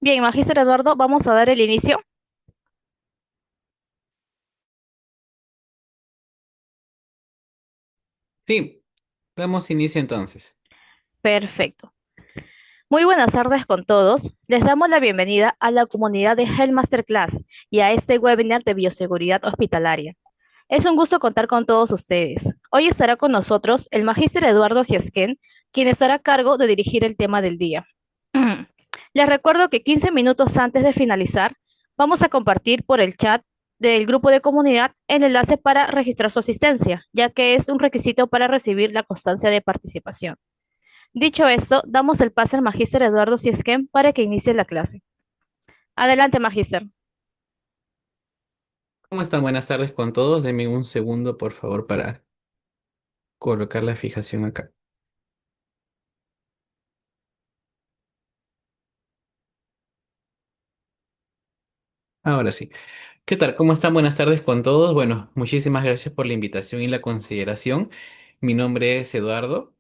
Bien, Magíster Eduardo, vamos a dar el inicio. Sí, damos inicio entonces. Perfecto. Muy buenas tardes con todos. Les damos la bienvenida a la comunidad de Health Masterclass y a este webinar de bioseguridad hospitalaria. Es un gusto contar con todos ustedes. Hoy estará con nosotros el Magíster Eduardo Siesquén, quien estará a cargo de dirigir el tema del día. Les recuerdo que 15 minutos antes de finalizar, vamos a compartir por el chat del grupo de comunidad el enlace para registrar su asistencia, ya que es un requisito para recibir la constancia de participación. Dicho esto, damos el pase al magíster Eduardo Siesquem para que inicie la clase. Adelante, magíster. ¿Cómo están? Buenas tardes con todos. Denme un segundo, por favor, para colocar la fijación acá. Ahora sí. ¿Qué tal? ¿Cómo están? Buenas tardes con todos. Bueno, muchísimas gracias por la invitación y la consideración. Mi nombre es Eduardo.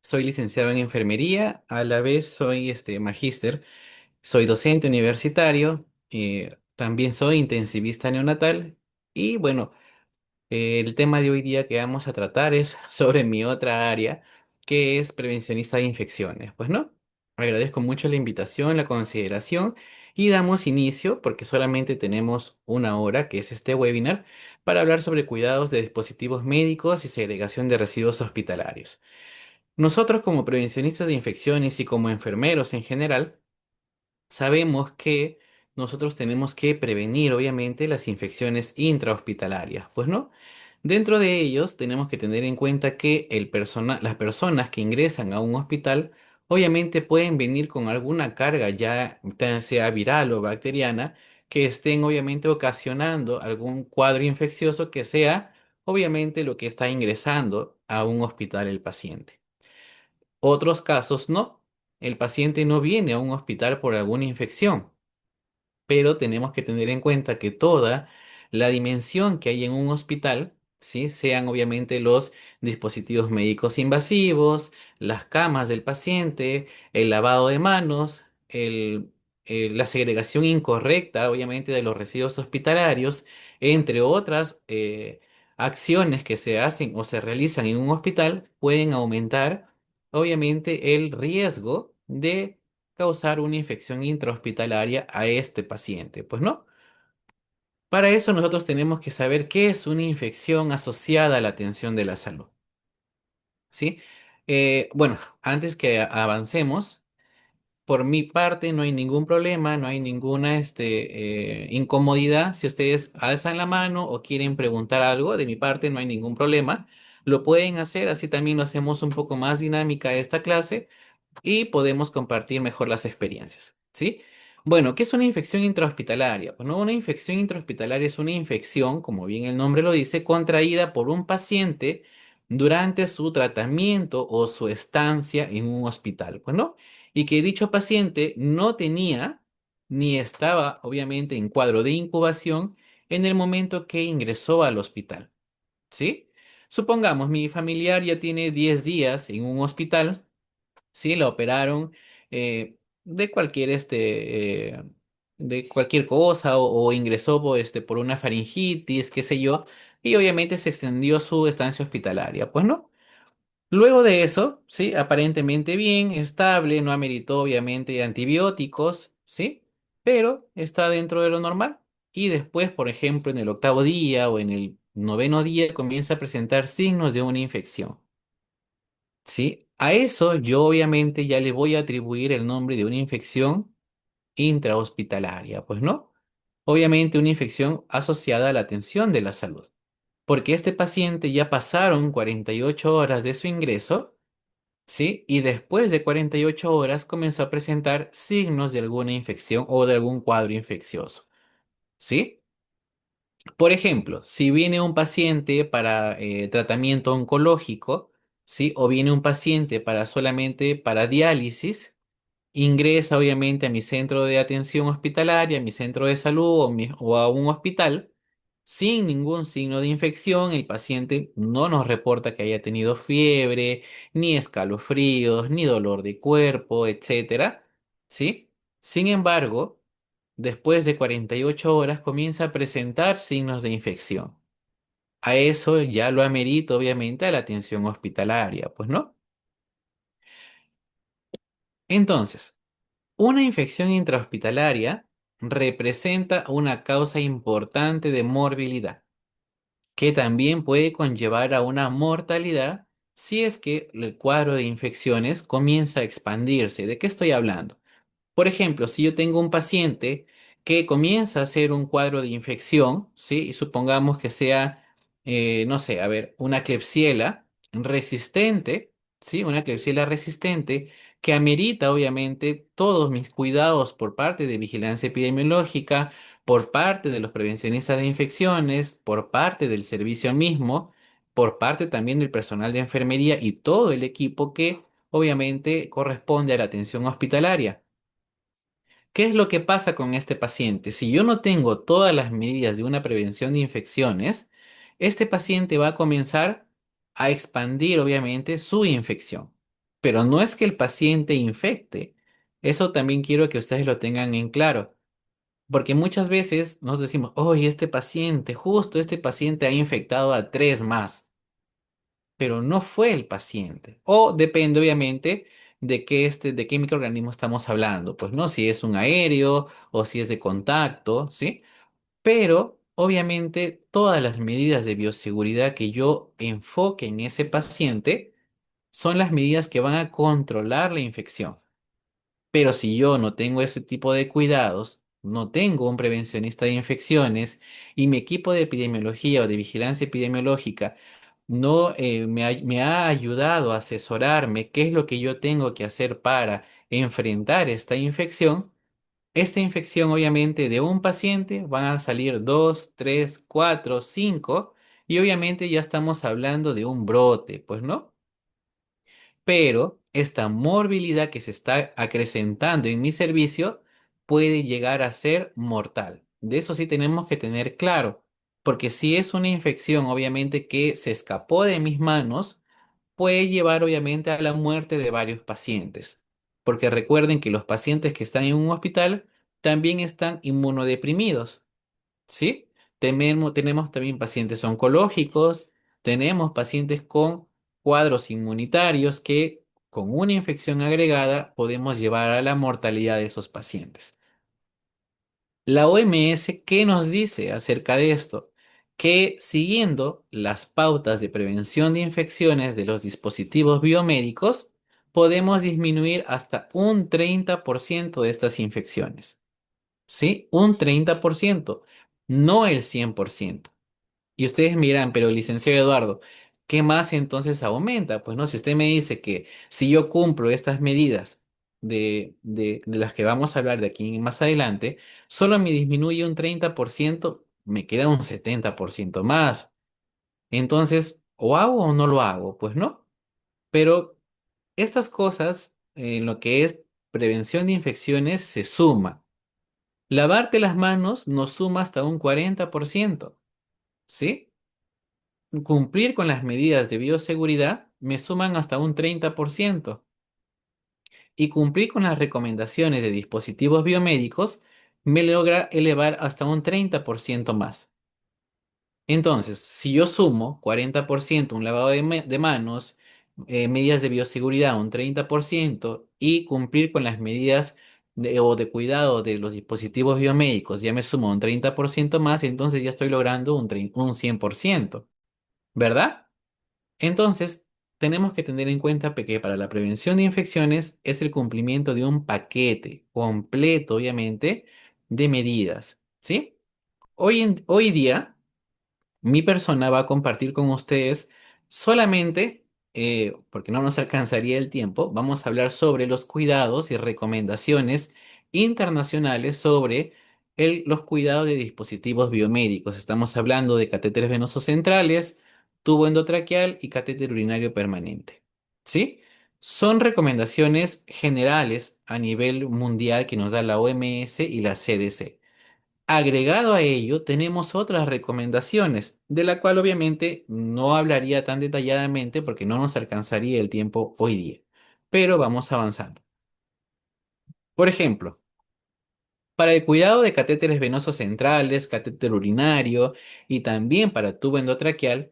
Soy licenciado en enfermería. A la vez soy magíster. Soy docente universitario. También soy intensivista neonatal. Y bueno, el tema de hoy día que vamos a tratar es sobre mi otra área, que es prevencionista de infecciones. Pues no, agradezco mucho la invitación, la consideración y damos inicio porque solamente tenemos una hora, que es este webinar, para hablar sobre cuidados de dispositivos médicos y segregación de residuos hospitalarios. Nosotros como prevencionistas de infecciones y como enfermeros en general, sabemos que nosotros tenemos que prevenir, obviamente, las infecciones intrahospitalarias, pues no. Dentro de ellos, tenemos que tener en cuenta que las personas que ingresan a un hospital, obviamente pueden venir con alguna carga, ya sea viral o bacteriana, que estén obviamente ocasionando algún cuadro infeccioso que sea, obviamente, lo que está ingresando a un hospital el paciente. Otros casos no. El paciente no viene a un hospital por alguna infección, pero tenemos que tener en cuenta que toda la dimensión que hay en un hospital, ¿sí? Sean obviamente los dispositivos médicos invasivos, las camas del paciente, el lavado de manos, la segregación incorrecta, obviamente, de los residuos hospitalarios, entre otras acciones que se hacen o se realizan en un hospital, pueden aumentar, obviamente, el riesgo de causar una infección intrahospitalaria a este paciente. Pues no. Para eso nosotros tenemos que saber qué es una infección asociada a la atención de la salud. ¿Sí? Bueno, antes que avancemos, por mi parte no hay ningún problema, no hay ninguna incomodidad. Si ustedes alzan la mano o quieren preguntar algo, de mi parte no hay ningún problema. Lo pueden hacer, así también lo hacemos un poco más dinámica esta clase y podemos compartir mejor las experiencias, ¿sí? Bueno, ¿qué es una infección intrahospitalaria? Pues no, una infección intrahospitalaria es una infección, como bien el nombre lo dice, contraída por un paciente durante su tratamiento o su estancia en un hospital, pues no, y que dicho paciente no tenía ni estaba obviamente en cuadro de incubación en el momento que ingresó al hospital, ¿sí? Supongamos, mi familiar ya tiene 10 días en un hospital. Sí, la operaron de cualquier de cualquier cosa o ingresó por una faringitis, qué sé yo, y obviamente se extendió su estancia hospitalaria. Pues no. Luego de eso, sí, aparentemente bien, estable, no ameritó obviamente antibióticos, sí, pero está dentro de lo normal. Y después, por ejemplo, en el octavo día o en el noveno día comienza a presentar signos de una infección. ¿Sí? A eso yo obviamente ya le voy a atribuir el nombre de una infección intrahospitalaria, pues no. Obviamente una infección asociada a la atención de la salud, porque este paciente ya pasaron 48 horas de su ingreso, ¿sí? Y después de 48 horas comenzó a presentar signos de alguna infección o de algún cuadro infeccioso, ¿sí? Por ejemplo, si viene un paciente para tratamiento oncológico, ¿sí? O viene un paciente para solamente para diálisis, ingresa obviamente a mi centro de atención hospitalaria, a mi centro de salud o a un hospital, sin ningún signo de infección, el paciente no nos reporta que haya tenido fiebre, ni escalofríos, ni dolor de cuerpo, etcétera, ¿sí? Sin embargo, después de 48 horas comienza a presentar signos de infección. A eso ya lo amerita, obviamente, a la atención hospitalaria, pues no. Entonces, una infección intrahospitalaria representa una causa importante de morbilidad, que también puede conllevar a una mortalidad si es que el cuadro de infecciones comienza a expandirse. ¿De qué estoy hablando? Por ejemplo, si yo tengo un paciente que comienza a hacer un cuadro de infección, ¿sí? Y supongamos que sea, no sé, a ver, una Klebsiella resistente, ¿sí? Una Klebsiella resistente que amerita, obviamente, todos mis cuidados por parte de vigilancia epidemiológica, por parte de los prevencionistas de infecciones, por parte del servicio mismo, por parte también del personal de enfermería y todo el equipo que, obviamente, corresponde a la atención hospitalaria. ¿Qué es lo que pasa con este paciente? Si yo no tengo todas las medidas de una prevención de infecciones, este paciente va a comenzar a expandir, obviamente, su infección. Pero no es que el paciente infecte. Eso también quiero que ustedes lo tengan en claro. Porque muchas veces nos decimos, oye, este paciente, justo este paciente ha infectado a tres más, pero no fue el paciente. O depende, obviamente, de qué microorganismo estamos hablando. Pues no, si es un aéreo o si es de contacto, ¿sí? Pero, obviamente, todas las medidas de bioseguridad que yo enfoque en ese paciente son las medidas que van a controlar la infección. Pero si yo no tengo ese tipo de cuidados, no tengo un prevencionista de infecciones y mi equipo de epidemiología o de vigilancia epidemiológica no me ha ayudado a asesorarme qué es lo que yo tengo que hacer para enfrentar esta infección obviamente de un paciente van a salir dos, tres, cuatro, cinco y obviamente ya estamos hablando de un brote, pues no. Pero esta morbilidad que se está acrecentando en mi servicio puede llegar a ser mortal. De eso sí tenemos que tener claro, porque si es una infección obviamente que se escapó de mis manos, puede llevar obviamente a la muerte de varios pacientes. Porque recuerden que los pacientes que están en un hospital también están inmunodeprimidos. ¿Sí? Tenemos también pacientes oncológicos, tenemos pacientes con cuadros inmunitarios que con una infección agregada podemos llevar a la mortalidad de esos pacientes. La OMS, ¿qué nos dice acerca de esto? Que siguiendo las pautas de prevención de infecciones de los dispositivos biomédicos, podemos disminuir hasta un 30% de estas infecciones. ¿Sí? Un 30%, no el 100%. Y ustedes miran, pero licenciado Eduardo, ¿qué más entonces aumenta? Pues no, si usted me dice que si yo cumplo estas medidas de las que vamos a hablar de aquí en más adelante, solo me disminuye un 30%, me queda un 70% más. Entonces, ¿o hago o no lo hago? Pues no. Pero estas cosas, en lo que es prevención de infecciones, se suma. Lavarte las manos nos suma hasta un 40%, ¿sí? Cumplir con las medidas de bioseguridad me suman hasta un 30%. Y cumplir con las recomendaciones de dispositivos biomédicos me logra elevar hasta un 30% más. Entonces, si yo sumo 40% un lavado de manos, medidas de bioseguridad un 30% y cumplir con las medidas o de cuidado de los dispositivos biomédicos, ya me sumo un 30% más, entonces ya estoy logrando un 100%, ¿verdad? Entonces, tenemos que tener en cuenta que para la prevención de infecciones es el cumplimiento de un paquete completo, obviamente, de medidas, ¿sí? Hoy día mi persona va a compartir con ustedes solamente, porque no nos alcanzaría el tiempo, vamos a hablar sobre los cuidados y recomendaciones internacionales sobre los cuidados de dispositivos biomédicos. Estamos hablando de catéteres venosos centrales, tubo endotraqueal y catéter urinario permanente. ¿Sí? Son recomendaciones generales a nivel mundial que nos da la OMS y la CDC. Agregado a ello, tenemos otras recomendaciones, de la cual obviamente no hablaría tan detalladamente porque no nos alcanzaría el tiempo hoy día. Pero vamos avanzando. Por ejemplo, Para el cuidado de catéteres venosos centrales, catéter urinario y también para tubo endotraqueal,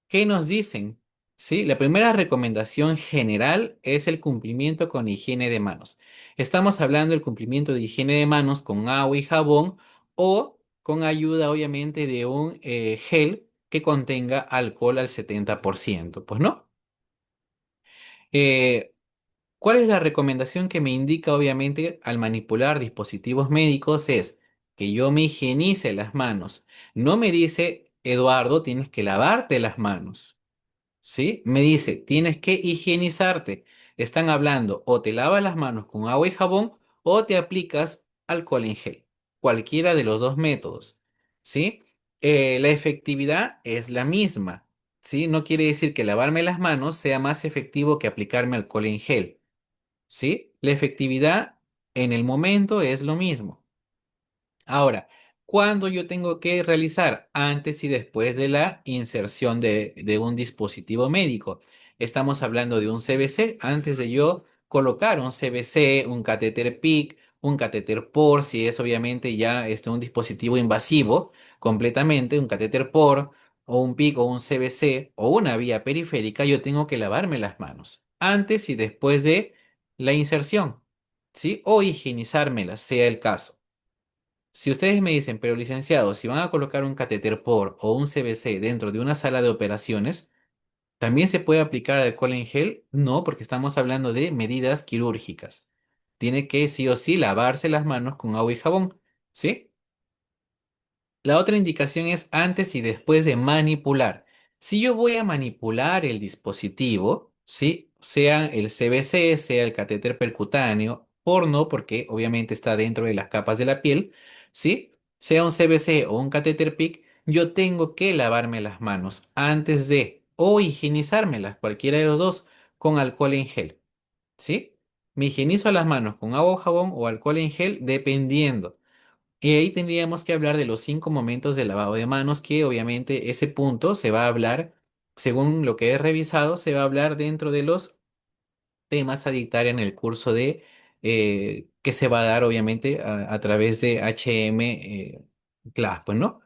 ¿qué nos dicen? ¿Sí? La primera recomendación general es el cumplimiento con higiene de manos. Estamos hablando del cumplimiento de higiene de manos con agua y jabón o con ayuda, obviamente, de un gel que contenga alcohol al 70%. Pues no. Eh, ¿Cuál es la recomendación que me indica, obviamente, al manipular dispositivos médicos? Es que yo me higienice las manos. No me dice, Eduardo, tienes que lavarte las manos. ¿Sí? Me dice, tienes que higienizarte. Están hablando o te lavas las manos con agua y jabón o te aplicas alcohol en gel. Cualquiera de los dos métodos. ¿Sí? La efectividad es la misma. ¿Sí? No quiere decir que lavarme las manos sea más efectivo que aplicarme alcohol en gel. ¿Sí? La efectividad en el momento es lo mismo. Ahora, ¿cuándo yo tengo que realizar? Antes y después de la inserción de un dispositivo médico. Estamos hablando de un CBC. Antes de yo colocar un CBC, un catéter PIC, un catéter POR, si es obviamente ya un dispositivo invasivo completamente, un catéter POR o un PIC o un CBC o una vía periférica, yo tengo que lavarme las manos antes y después de la inserción, ¿sí? O higienizármelas, sea el caso. Si ustedes me dicen, pero licenciado, si van a colocar un catéter POR o un CBC dentro de una sala de operaciones, ¿también se puede aplicar alcohol en gel? No, porque estamos hablando de medidas quirúrgicas. Tiene que sí o sí lavarse las manos con agua y jabón, ¿sí? La otra indicación es antes y después de manipular. Si yo voy a manipular el dispositivo, ¿sí? Sea el CBC, sea el catéter percutáneo, por no, porque obviamente está dentro de las capas de la piel, ¿sí? Sea un CBC o un catéter PIC, yo tengo que lavarme las manos antes de, o higienizármelas, cualquiera de los dos, con alcohol en gel, ¿sí? Me higienizo las manos con agua o jabón o alcohol en gel, dependiendo. Y ahí tendríamos que hablar de los 5 momentos de lavado de manos, que obviamente ese punto se va a hablar, según lo que he revisado, se va a hablar dentro de los temas a dictar en el curso de que se va a dar obviamente a través de HM Class, pues, ¿no?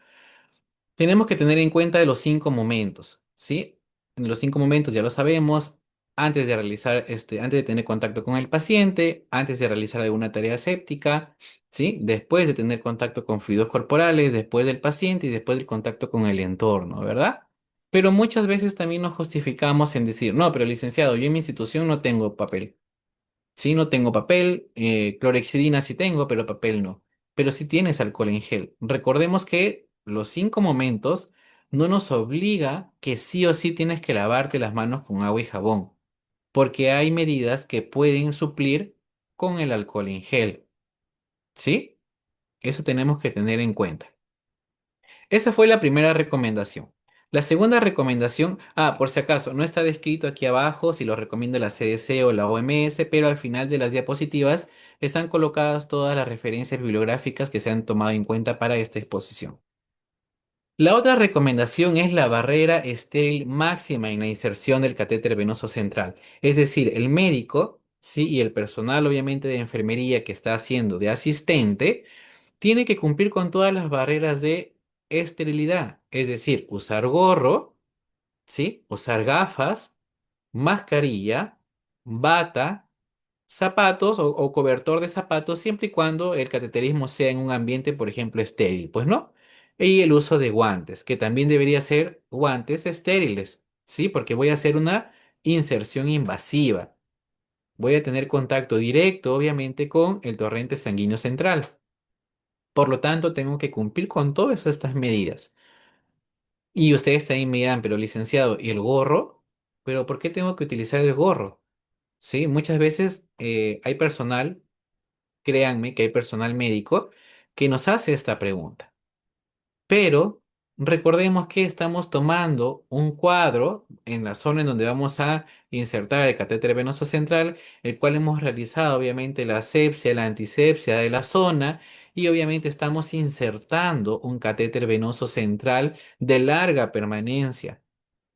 Tenemos que tener en cuenta de los 5 momentos, ¿sí? En los 5 momentos ya lo sabemos, antes de realizar, antes de tener contacto con el paciente, antes de realizar alguna tarea séptica, ¿sí? Después de tener contacto con fluidos corporales, después del paciente y después del contacto con el entorno, ¿verdad? Pero muchas veces también nos justificamos en decir, no, pero licenciado, yo en mi institución no tengo papel. Sí, no tengo papel, clorexidina sí tengo, pero papel no. Pero sí tienes alcohol en gel. Recordemos que los 5 momentos no nos obliga que sí o sí tienes que lavarte las manos con agua y jabón, porque hay medidas que pueden suplir con el alcohol en gel. ¿Sí? Eso tenemos que tener en cuenta. Esa fue la primera recomendación. La segunda recomendación, por si acaso, no está descrito aquí abajo si lo recomienda la CDC o la OMS, pero al final de las diapositivas están colocadas todas las referencias bibliográficas que se han tomado en cuenta para esta exposición. La otra recomendación es la barrera estéril máxima en la inserción del catéter venoso central. Es decir, el médico, sí, y el personal obviamente de enfermería que está haciendo de asistente, tiene que cumplir con todas las barreras de esterilidad, es decir, usar gorro, ¿sí? Usar gafas, mascarilla, bata, zapatos o cobertor de zapatos, siempre y cuando el cateterismo sea en un ambiente, por ejemplo, estéril, pues no. Y el uso de guantes, que también debería ser guantes estériles, ¿sí? Porque voy a hacer una inserción invasiva. Voy a tener contacto directo, obviamente, con el torrente sanguíneo central. Por lo tanto, tengo que cumplir con todas estas medidas. Y ustedes también me dirán, pero licenciado, ¿y el gorro? ¿Pero por qué tengo que utilizar el gorro? Sí, muchas veces hay personal, créanme que hay personal médico que nos hace esta pregunta. Pero recordemos que estamos tomando un cuadro en la zona en donde vamos a insertar el catéter venoso central, el cual hemos realizado obviamente la asepsia, la antisepsia de la zona y obviamente estamos insertando un catéter venoso central de larga permanencia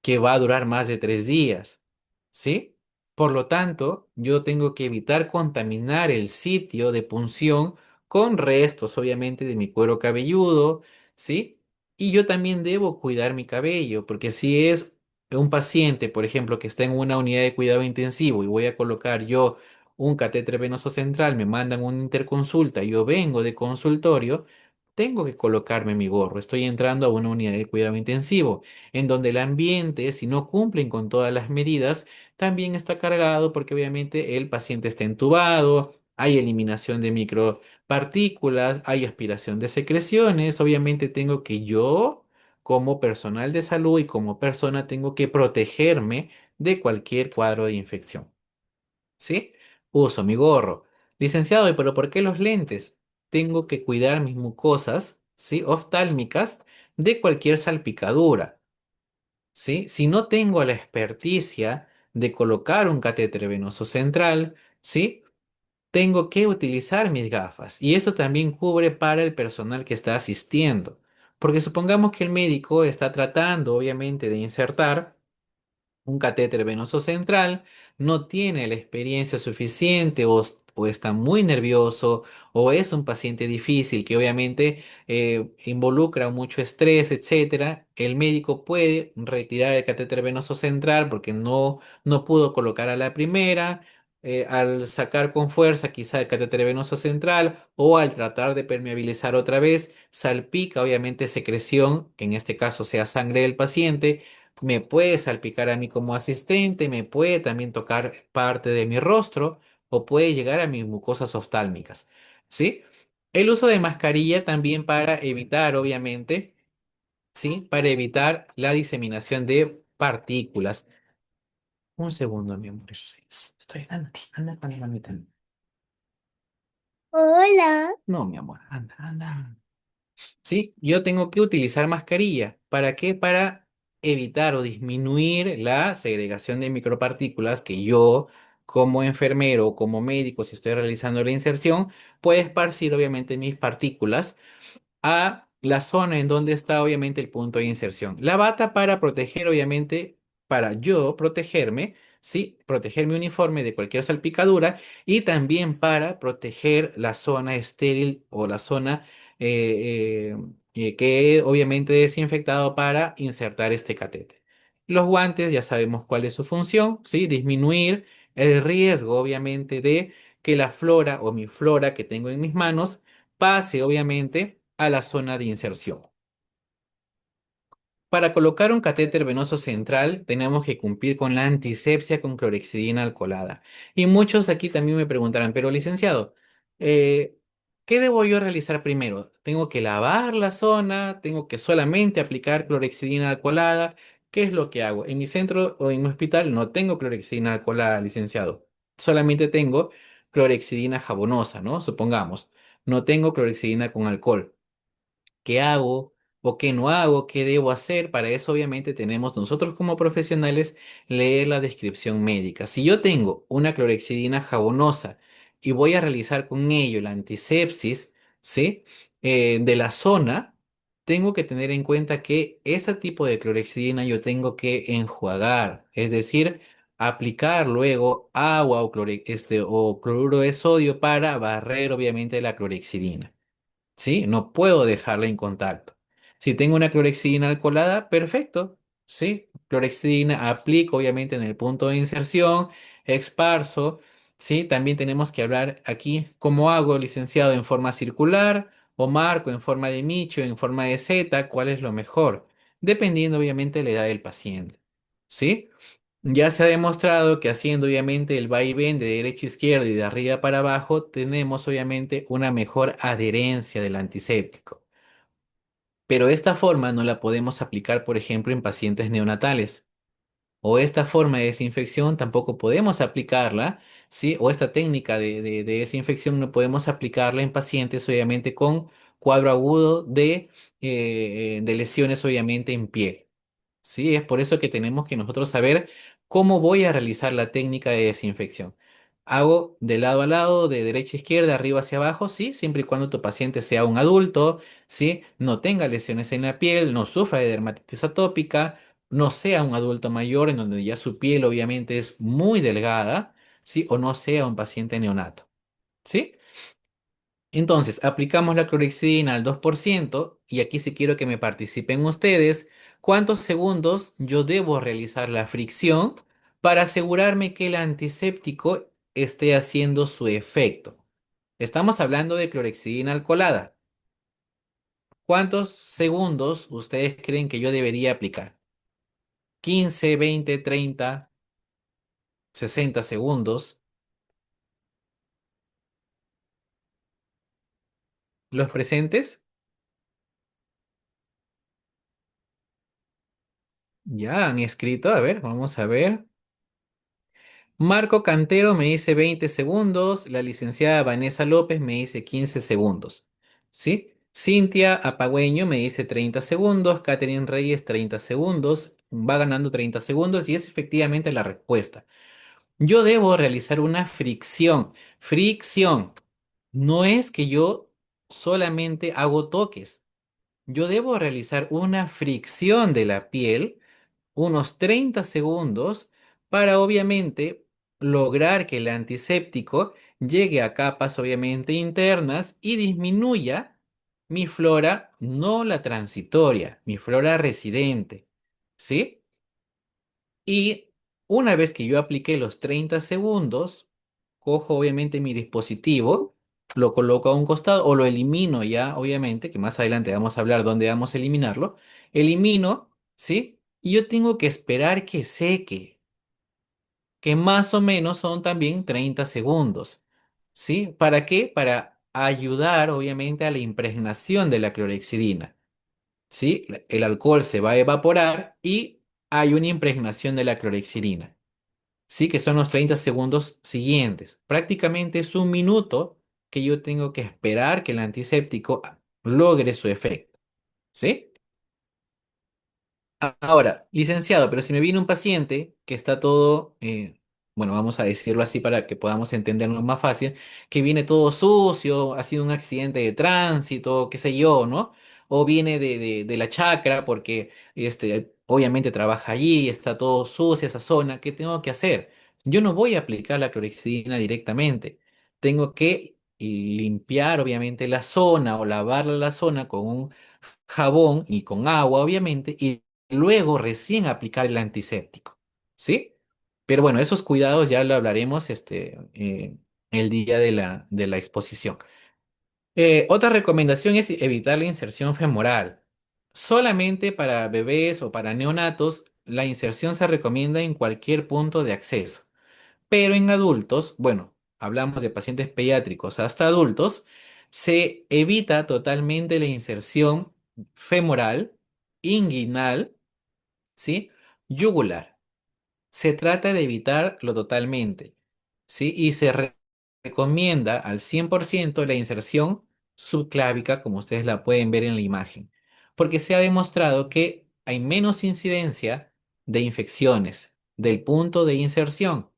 que va a durar más de 3 días, ¿sí? Por lo tanto, yo tengo que evitar contaminar el sitio de punción con restos, obviamente, de mi cuero cabelludo, ¿sí? Y yo también debo cuidar mi cabello, porque si es un paciente, por ejemplo, que está en una unidad de cuidado intensivo y voy a colocar yo un catéter venoso central, me mandan una interconsulta, yo vengo de consultorio, tengo que colocarme mi gorro. Estoy entrando a una unidad de cuidado intensivo, en donde el ambiente, si no cumplen con todas las medidas, también está cargado porque obviamente el paciente está entubado, hay eliminación de micropartículas, hay aspiración de secreciones. Obviamente tengo que yo, como personal de salud y como persona, tengo que protegerme de cualquier cuadro de infección. ¿Sí? Uso mi gorro. Licenciado, ¿y pero por qué los lentes? Tengo que cuidar mis mucosas, ¿sí? Oftálmicas de cualquier salpicadura, ¿sí? Si no tengo la experticia de colocar un catéter venoso central, ¿sí? Tengo que utilizar mis gafas. Y eso también cubre para el personal que está asistiendo. Porque supongamos que el médico está tratando, obviamente, de insertar un catéter venoso central, no tiene la experiencia suficiente o está muy nervioso o es un paciente difícil que obviamente involucra mucho estrés, etcétera, el médico puede retirar el catéter venoso central porque no pudo colocar a la primera. Al sacar con fuerza quizá el catéter venoso central o al tratar de permeabilizar otra vez, salpica obviamente secreción, que en este caso sea sangre del paciente, me puede salpicar a mí como asistente, me puede también tocar parte de mi rostro o puede llegar a mis mucosas oftálmicas, ¿sí? El uso de mascarilla también para evitar, obviamente, ¿sí? Para evitar la diseminación de partículas. Un segundo, mi amor. Estoy, anda con la mamita. Hola. No, mi amor, anda. Sí, yo tengo que utilizar mascarilla. ¿Para qué? Para evitar o disminuir la segregación de micropartículas que yo, como enfermero o como médico, si estoy realizando la inserción, puedo esparcir obviamente mis partículas a la zona en donde está obviamente el punto de inserción. La bata para proteger, obviamente, para yo protegerme, ¿sí? Proteger mi uniforme de cualquier salpicadura y también para proteger la zona estéril o la zona que obviamente he desinfectado para insertar este catéter. Los guantes, ya sabemos cuál es su función, ¿sí? Disminuir el riesgo, obviamente, de que la flora o mi flora que tengo en mis manos pase obviamente a la zona de inserción. Para colocar un catéter venoso central tenemos que cumplir con la antisepsia con clorexidina alcoholada. Y muchos aquí también me preguntarán, pero licenciado, eh, ¿qué debo yo realizar primero? ¿Tengo que lavar la zona? ¿Tengo que solamente aplicar clorexidina alcoholada? ¿Qué es lo que hago? En mi centro o en mi hospital no tengo clorexidina alcoholada, licenciado. Solamente tengo clorexidina jabonosa, ¿no? Supongamos. No tengo clorexidina con alcohol. ¿Qué hago o qué no hago? ¿Qué debo hacer? Para eso obviamente tenemos nosotros como profesionales leer la descripción médica. Si yo tengo una clorexidina jabonosa y voy a realizar con ello la antisepsis, ¿sí? De la zona, tengo que tener en cuenta que ese tipo de clorexidina yo tengo que enjuagar, es decir, aplicar luego agua o cloruro de sodio para barrer obviamente la clorexidina. ¿Sí? No puedo dejarla en contacto. Si tengo una clorexidina alcoholada, perfecto, ¿sí? Clorexidina, aplico obviamente en el punto de inserción, esparzo, ¿sí? También tenemos que hablar aquí cómo hago, licenciado, en forma circular o marco en forma de nicho, en forma de Z, cuál es lo mejor, dependiendo obviamente de la edad del paciente, ¿sí? Ya se ha demostrado que haciendo obviamente el vaivén de derecha a izquierda y de arriba para abajo, tenemos obviamente una mejor adherencia del antiséptico. Pero esta forma no la podemos aplicar, por ejemplo, en pacientes neonatales. O esta forma de desinfección tampoco podemos aplicarla, ¿sí? O esta técnica de desinfección no podemos aplicarla en pacientes, obviamente, con cuadro agudo de lesiones, obviamente, en piel. Sí, es por eso que tenemos que nosotros saber cómo voy a realizar la técnica de desinfección. Hago de lado a lado, de derecha a izquierda, arriba hacia abajo, sí, siempre y cuando tu paciente sea un adulto, sí, no tenga lesiones en la piel, no sufra de dermatitis atópica, no sea un adulto mayor en donde ya su piel obviamente es muy delgada, sí, o no sea un paciente neonato, ¿sí? Entonces, aplicamos la clorhexidina al 2% y aquí sí quiero que me participen ustedes. ¿Cuántos segundos yo debo realizar la fricción para asegurarme que el antiséptico esté haciendo su efecto? Estamos hablando de clorhexidina alcoholada. ¿Cuántos segundos ustedes creen que yo debería aplicar? 15, 20, 30, 60 segundos. ¿Los presentes? Ya han escrito. A ver, vamos a ver. Marco Cantero me dice 20 segundos, la licenciada Vanessa López me dice 15 segundos, ¿sí? Cintia Apagüeño me dice 30 segundos, Catherine Reyes 30 segundos, va ganando 30 segundos y es efectivamente la respuesta. Yo debo realizar una fricción, fricción. No es que yo solamente hago toques, yo debo realizar una fricción de la piel unos 30 segundos para obviamente lograr que el antiséptico llegue a capas obviamente internas y disminuya mi flora, no la transitoria, mi flora residente, ¿sí? Y una vez que yo apliqué los 30 segundos, cojo obviamente mi dispositivo, lo coloco a un costado o lo elimino ya, obviamente, que más adelante vamos a hablar dónde vamos a eliminarlo. Elimino, ¿sí? Y yo tengo que esperar que seque, que más o menos son también 30 segundos, ¿sí? ¿Para qué? Para ayudar obviamente a la impregnación de la clorhexidina. ¿Sí? El alcohol se va a evaporar y hay una impregnación de la clorhexidina. Sí, que son los 30 segundos siguientes. Prácticamente es un minuto que yo tengo que esperar que el antiséptico logre su efecto. ¿Sí? Ahora, licenciado, pero si me viene un paciente que está todo, bueno, vamos a decirlo así para que podamos entenderlo más fácil, que viene todo sucio, ha sido un accidente de tránsito, qué sé yo, ¿no? O viene de la chacra porque obviamente trabaja allí, está todo sucio esa zona, ¿qué tengo que hacer? Yo no voy a aplicar la clorhexidina directamente. Tengo que limpiar obviamente la zona o lavar la zona con un jabón y con agua, obviamente, y luego recién aplicar el antiséptico, ¿sí? Pero bueno, esos cuidados ya lo hablaremos el día de la exposición. Otra recomendación es evitar la inserción femoral. Solamente para bebés o para neonatos, la inserción se recomienda en cualquier punto de acceso. Pero en adultos, bueno, hablamos de pacientes pediátricos hasta adultos, se evita totalmente la inserción femoral, inguinal, ¿sí? Yugular. Se trata de evitarlo totalmente, ¿sí? Y recomienda al 100% la inserción subclávica, como ustedes la pueden ver en la imagen, porque se ha demostrado que hay menos incidencia de infecciones del punto de inserción.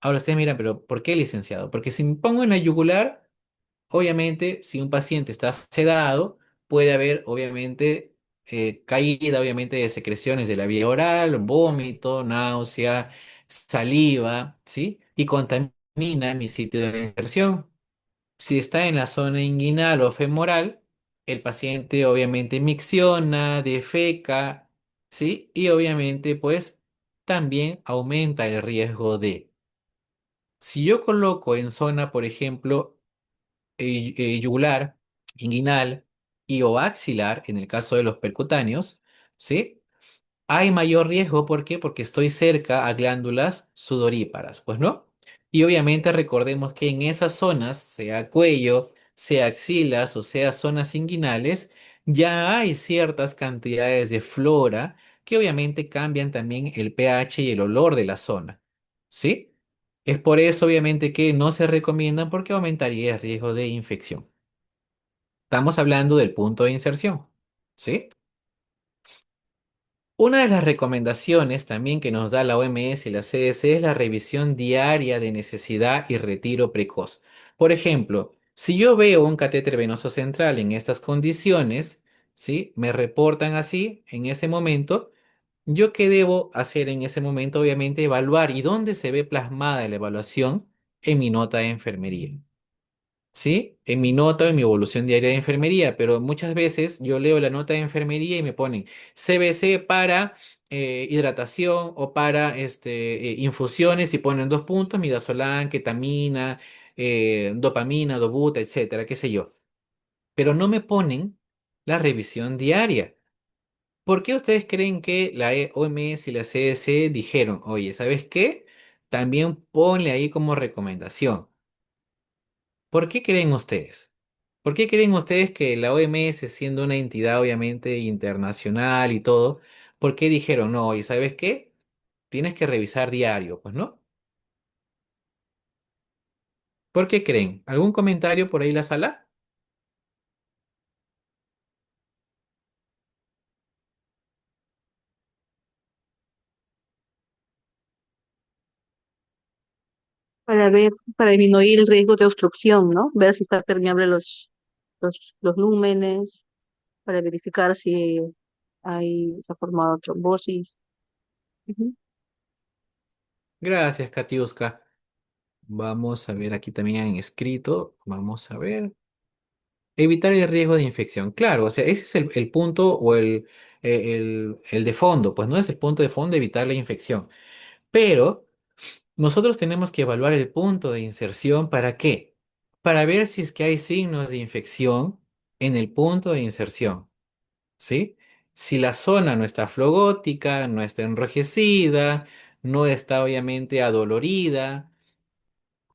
Ahora ustedes miran, pero ¿por qué, licenciado? Porque si me pongo en la yugular, obviamente, si un paciente está sedado, puede haber, obviamente, caída, obviamente, de secreciones de la vía oral, vómito, náusea, saliva, ¿sí? Y contamina mi sitio de inserción. Si está en la zona inguinal o femoral, el paciente, obviamente, micciona, defeca, ¿sí? Y obviamente, pues, también aumenta el riesgo de si yo coloco en zona, por ejemplo, yugular, inguinal y o axilar, en el caso de los percutáneos, ¿sí? Hay mayor riesgo, ¿por qué? Porque estoy cerca a glándulas sudoríparas, pues no. Y obviamente recordemos que en esas zonas, sea cuello, sea axilas o sea zonas inguinales, ya hay ciertas cantidades de flora que obviamente cambian también el pH y el olor de la zona, ¿sí? Es por eso obviamente que no se recomiendan porque aumentaría el riesgo de infección. Estamos hablando del punto de inserción, ¿sí? Una de las recomendaciones también que nos da la OMS y la CDC es la revisión diaria de necesidad y retiro precoz. Por ejemplo, si yo veo un catéter venoso central en estas condiciones, ¿sí? Me reportan así en ese momento, ¿yo qué debo hacer en ese momento? Obviamente evaluar y dónde se ve plasmada la evaluación en mi nota de enfermería. ¿sí? En mi nota o en mi evolución diaria de enfermería, pero muchas veces yo leo la nota de enfermería y me ponen CBC para hidratación o para infusiones y ponen dos puntos, midazolam, ketamina, dopamina, dobuta, etcétera, qué sé yo. Pero no me ponen la revisión diaria. ¿Por qué ustedes creen que la OMS y la CDC dijeron, oye, ¿sabes qué? También ponle ahí como recomendación. ¿Por qué creen ustedes? ¿Por qué creen ustedes que la OMS, siendo una entidad obviamente internacional y todo, por qué dijeron, no, y sabes qué? Tienes que revisar diario, pues no? ¿Por qué creen? ¿Algún comentario por ahí la sala? Para ver, para disminuir el riesgo de obstrucción, ¿no? Ver si está permeable los lúmenes, para verificar si se ha formado trombosis. Ujú. Gracias, Katiuska. Vamos a ver aquí también en escrito. Vamos a ver. Evitar el riesgo de infección. Claro, o sea, ese es el punto o el de fondo, pues no es el punto de fondo evitar la infección. Pero nosotros tenemos que evaluar el punto de inserción. ¿Para qué? Para ver si es que hay signos de infección en el punto de inserción, ¿sí? Si la zona no está flogótica, no está enrojecida, no está obviamente adolorida,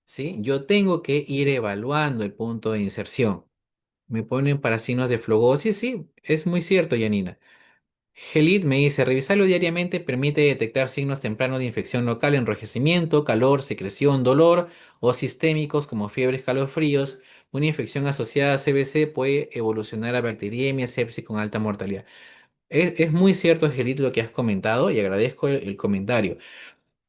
¿sí? Yo tengo que ir evaluando el punto de inserción. Me ponen para signos de flogosis, sí, es muy cierto, Yanina. Gelit me dice, revisarlo diariamente permite detectar signos tempranos de infección local, enrojecimiento, calor, secreción, dolor o sistémicos como fiebres, calofríos. Una infección asociada a CBC puede evolucionar a bacteriemia, sepsis con alta mortalidad. Es muy cierto, Gelit, lo que has comentado y agradezco el comentario.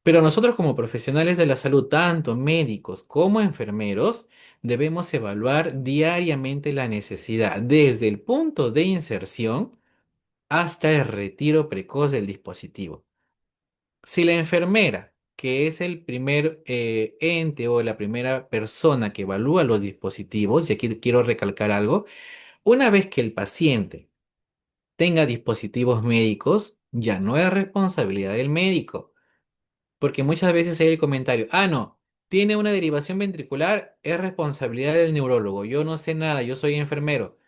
Pero nosotros como profesionales de la salud, tanto médicos como enfermeros, debemos evaluar diariamente la necesidad desde el punto de inserción hasta el retiro precoz del dispositivo. Si la enfermera, que es el primer ente o la primera persona que evalúa los dispositivos, y aquí quiero recalcar algo, una vez que el paciente tenga dispositivos médicos, ya no es responsabilidad del médico, porque muchas veces hay el comentario, ah, no, tiene una derivación ventricular, es responsabilidad del neurólogo, yo no sé nada, yo soy enfermero.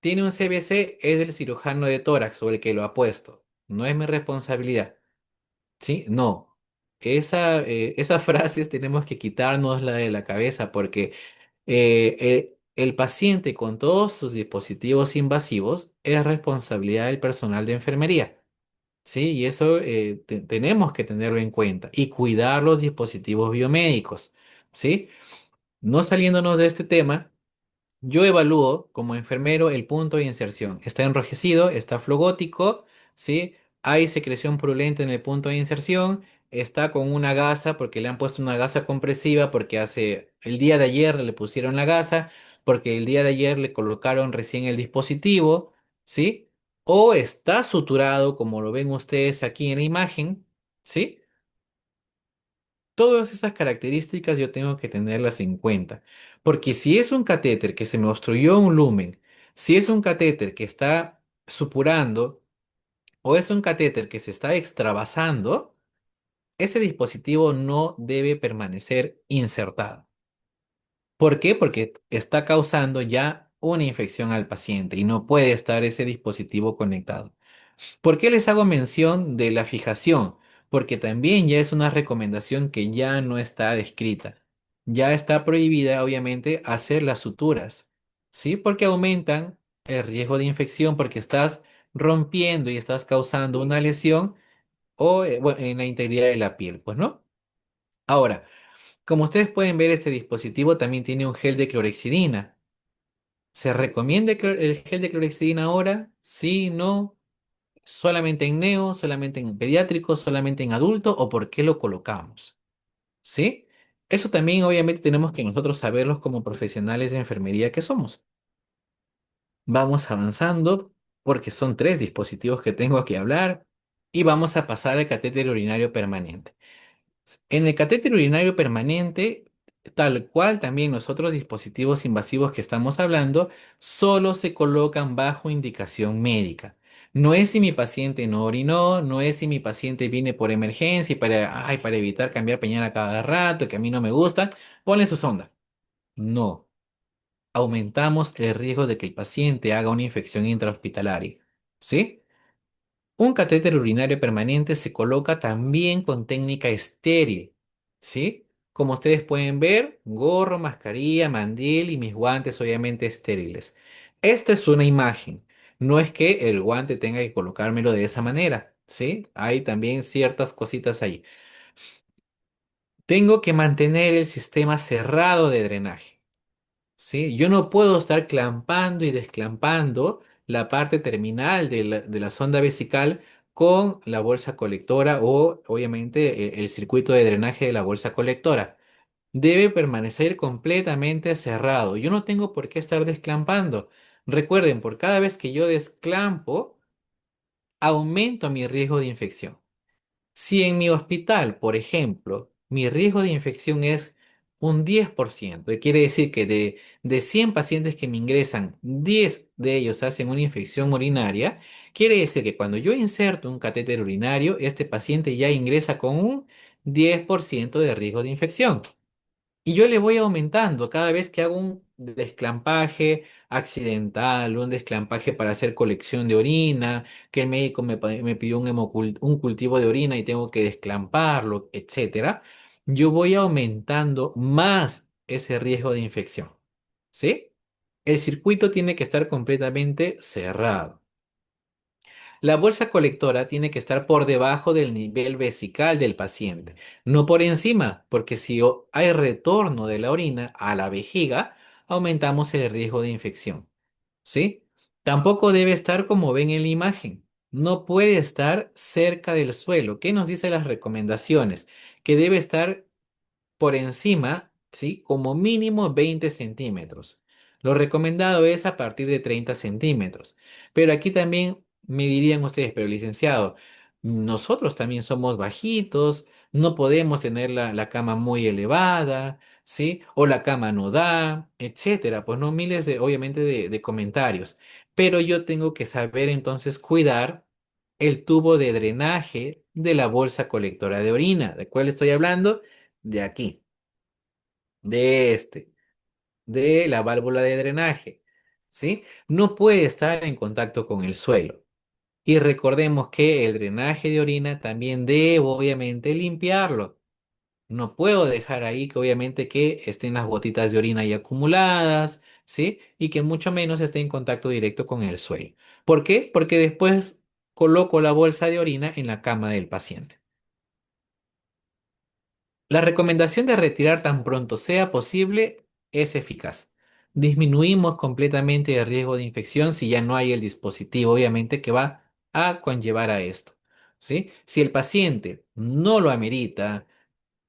Tiene un CBC, es del cirujano de tórax o el que lo ha puesto. No es mi responsabilidad. ¿Sí? No. Esas frases tenemos que quitárnosla de la cabeza porque el paciente con todos sus dispositivos invasivos es responsabilidad del personal de enfermería. ¿Sí? Y eso tenemos que tenerlo en cuenta y cuidar los dispositivos biomédicos. ¿Sí? No saliéndonos de este tema. Yo evalúo como enfermero el punto de inserción. Está enrojecido, está flogótico, ¿sí? Hay secreción purulenta en el punto de inserción, está con una gasa porque le han puesto una gasa compresiva porque hace el día de ayer le pusieron la gasa, porque el día de ayer le colocaron recién el dispositivo, ¿sí? O está suturado como lo ven ustedes aquí en la imagen, ¿sí? Todas esas características yo tengo que tenerlas en cuenta, porque si es un catéter que se me obstruyó un lumen, si es un catéter que está supurando o es un catéter que se está extravasando, ese dispositivo no debe permanecer insertado. ¿Por qué? Porque está causando ya una infección al paciente y no puede estar ese dispositivo conectado. ¿Por qué les hago mención de la fijación? Porque también ya es una recomendación que ya no está descrita. Ya está prohibida, obviamente, hacer las suturas, ¿sí? Porque aumentan el riesgo de infección porque estás rompiendo y estás causando una lesión o bueno, en la integridad de la piel, pues, ¿no? Ahora, como ustedes pueden ver, este dispositivo también tiene un gel de clorexidina. ¿Se recomienda el gel de clorexidina ahora? Sí, no. ¿Solamente en neo, solamente en pediátrico, solamente en adulto o por qué lo colocamos? ¿Sí? Eso también obviamente tenemos que nosotros saberlos como profesionales de enfermería que somos. Vamos avanzando porque son tres dispositivos que tengo que hablar y vamos a pasar al catéter urinario permanente. En el catéter urinario permanente Tal cual también los otros dispositivos invasivos que estamos hablando, solo se colocan bajo indicación médica. No es si mi paciente no orinó, no es si mi paciente viene por emergencia y para evitar cambiar pañal a cada rato, que a mí no me gusta, ponle su sonda. No, aumentamos el riesgo de que el paciente haga una infección intrahospitalaria. ¿Sí? Un catéter urinario permanente se coloca también con técnica estéril, ¿sí? Como ustedes pueden ver, gorro, mascarilla, mandil y mis guantes obviamente estériles. Esta es una imagen. No es que el guante tenga que colocármelo de esa manera, ¿sí? Hay también ciertas cositas ahí. Tengo que mantener el sistema cerrado de drenaje. ¿Sí? Yo no puedo estar clampando y desclampando la parte terminal de la sonda vesical con la bolsa colectora o obviamente el circuito de drenaje de la bolsa colectora. Debe permanecer completamente cerrado. Yo no tengo por qué estar desclampando. Recuerden, por cada vez que yo desclampo, aumento mi riesgo de infección. Si en mi hospital, por ejemplo, mi riesgo de infección es un 10%, quiere decir que de 100 pacientes que me ingresan, 10 de ellos hacen una infección urinaria, quiere decir que cuando yo inserto un catéter urinario, este paciente ya ingresa con un 10% de riesgo de infección. Y yo le voy aumentando cada vez que hago un desclampaje accidental, un desclampaje para hacer colección de orina, que el médico me pidió un cultivo de orina y tengo que desclamparlo, etcétera. Yo voy aumentando más ese riesgo de infección. ¿Sí? El circuito tiene que estar completamente cerrado. La bolsa colectora tiene que estar por debajo del nivel vesical del paciente, no por encima, porque si hay retorno de la orina a la vejiga, aumentamos el riesgo de infección. ¿Sí? Tampoco debe estar como ven en la imagen. No puede estar cerca del suelo. ¿Qué nos dicen las recomendaciones? Que debe estar por encima, ¿sí? Como mínimo 20 centímetros. Lo recomendado es a partir de 30 centímetros. Pero aquí también me dirían ustedes, pero licenciado, nosotros también somos bajitos, no podemos tener la cama muy elevada, ¿sí? O la cama no da, etcétera. Pues no miles de, obviamente, de comentarios. Pero yo tengo que saber entonces cuidar el tubo de drenaje de la bolsa colectora de orina. ¿De cuál estoy hablando? De aquí, de este, de la válvula de drenaje, ¿sí? No puede estar en contacto con el suelo. Y recordemos que el drenaje de orina también debo obviamente limpiarlo. No puedo dejar ahí que obviamente que estén las gotitas de orina ahí acumuladas, ¿sí? Y que mucho menos esté en contacto directo con el suelo. ¿Por qué? Porque después coloco la bolsa de orina en la cama del paciente. La recomendación de retirar tan pronto sea posible es eficaz. Disminuimos completamente el riesgo de infección si ya no hay el dispositivo, obviamente, que va a conllevar a esto. ¿Sí? Si el paciente no lo amerita,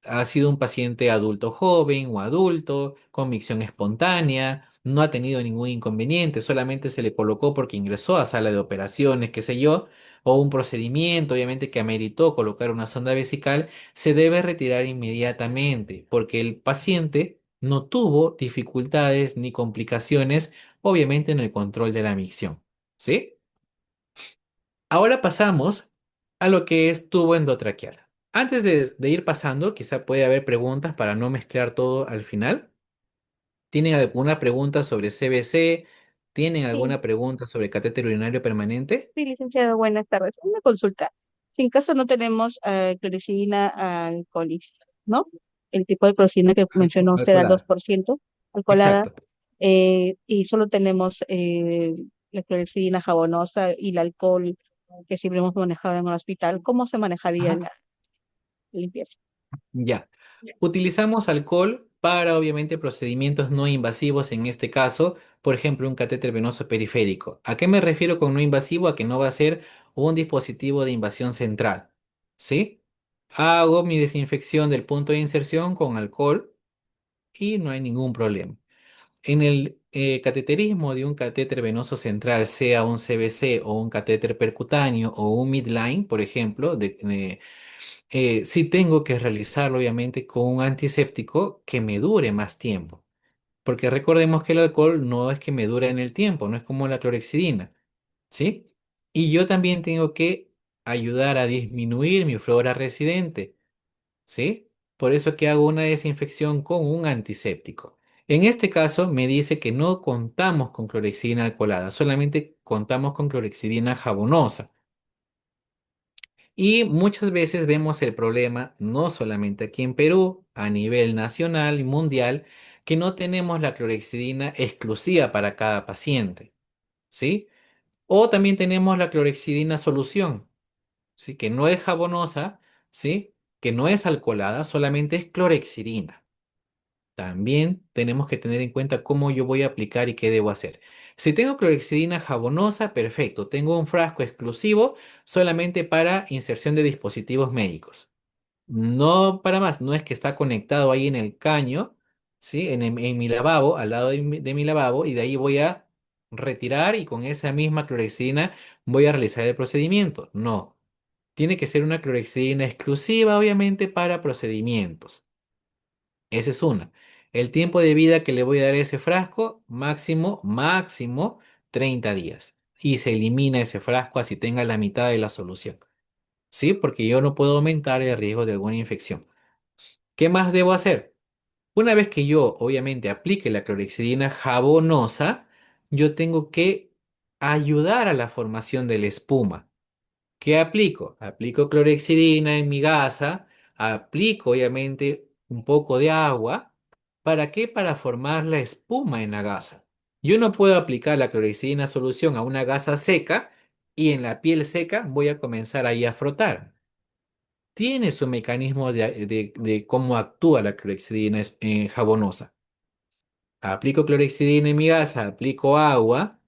ha sido un paciente adulto joven o adulto, con micción espontánea, no ha tenido ningún inconveniente, solamente se le colocó porque ingresó a sala de operaciones, qué sé yo, o un procedimiento, obviamente, que ameritó colocar una sonda vesical, se debe retirar inmediatamente, porque el paciente no tuvo dificultades ni complicaciones, obviamente, en el control de la micción. ¿Sí? Ahora pasamos a lo que es tubo endotraqueal. Antes de ir pasando, quizá puede haber preguntas para no mezclar todo al final. ¿Tienen alguna pregunta sobre CBC? ¿Tienen Sí, alguna pregunta sobre catéter urinario permanente? sí, licenciado, buenas tardes. Una consulta. Si en caso no tenemos clorexidina alcoholis, ¿no? El tipo de clorexidina que mencionó usted al dos Alcoholada. por ciento, alcoholada, Exacto. y solo tenemos la clorexidina jabonosa y el alcohol que siempre hemos manejado en el hospital, ¿cómo se manejaría Ajá. la limpieza? Ya. Utilizamos alcohol para, obviamente, procedimientos no invasivos, en este caso, por ejemplo, un catéter venoso periférico. ¿A qué me refiero con no invasivo? A que no va a ser un dispositivo de invasión central. ¿Sí? Hago mi desinfección del punto de inserción con alcohol y no hay ningún problema. En el cateterismo de un catéter venoso central, sea un CVC o un catéter percutáneo o un midline, por ejemplo, sí tengo que realizarlo obviamente con un antiséptico que me dure más tiempo. Porque recordemos que el alcohol no es que me dure en el tiempo, no es como la clorexidina, ¿sí? Y yo también tengo que ayudar a disminuir mi flora residente, ¿sí? Por eso que hago una desinfección con un antiséptico. En este caso me dice que no contamos con clorexidina alcoholada, solamente contamos con clorexidina jabonosa. Y muchas veces vemos el problema, no solamente aquí en Perú, a nivel nacional y mundial, que no tenemos la clorexidina exclusiva para cada paciente, ¿sí? O también tenemos la clorexidina solución, ¿sí? Que no es jabonosa, ¿sí? Que no es alcoholada, solamente es clorexidina. También tenemos que tener en cuenta cómo yo voy a aplicar y qué debo hacer. Si tengo clorexidina jabonosa, perfecto. Tengo un frasco exclusivo solamente para inserción de dispositivos médicos. No para más, no es que está conectado ahí en el caño, ¿sí? En mi lavabo, al lado de mi lavabo, y de ahí voy a retirar y con esa misma clorexidina voy a realizar el procedimiento. No, tiene que ser una clorexidina exclusiva, obviamente, para procedimientos. Esa es una. El tiempo de vida que le voy a dar a ese frasco, máximo 30 días. Y se elimina ese frasco así tenga la mitad de la solución. ¿Sí? Porque yo no puedo aumentar el riesgo de alguna infección. ¿Qué más debo hacer? Una vez que yo, obviamente, aplique la clorexidina jabonosa, yo tengo que ayudar a la formación de la espuma. ¿Qué aplico? Aplico clorexidina en mi gasa, aplico obviamente un poco de agua. ¿Para qué? Para formar la espuma en la gasa. Yo no puedo aplicar la clorexidina solución a una gasa seca y en la piel seca voy a comenzar ahí a frotar. Tiene su mecanismo de cómo actúa la clorexidina jabonosa. Aplico clorexidina en mi gasa, aplico agua.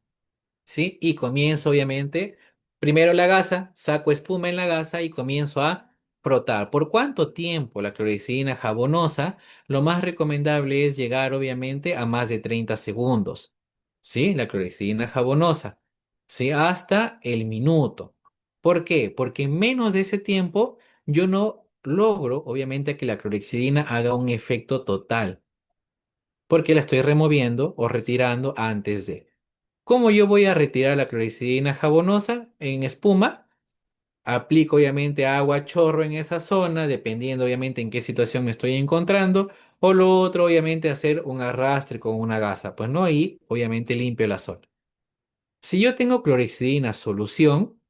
¿Sí? Y comienzo, obviamente, primero la gasa, saco espuma en la gasa y comienzo a frotar. ¿Por cuánto tiempo la clorexidina jabonosa? Lo más recomendable es llegar, obviamente, a más de 30 segundos. ¿Sí? La clorexidina jabonosa. ¿Sí? Hasta el minuto. ¿Por qué? Porque en menos de ese tiempo yo no logro, obviamente, que la clorexidina haga un efecto total. Porque la estoy removiendo o retirando antes de. ¿Cómo yo voy a retirar la clorexidina jabonosa en espuma? Aplico obviamente agua a chorro en esa zona, dependiendo obviamente en qué situación me estoy encontrando. O lo otro, obviamente, hacer un arrastre con una gasa. Pues no, y obviamente limpio la zona. Si yo tengo clorexidina solución,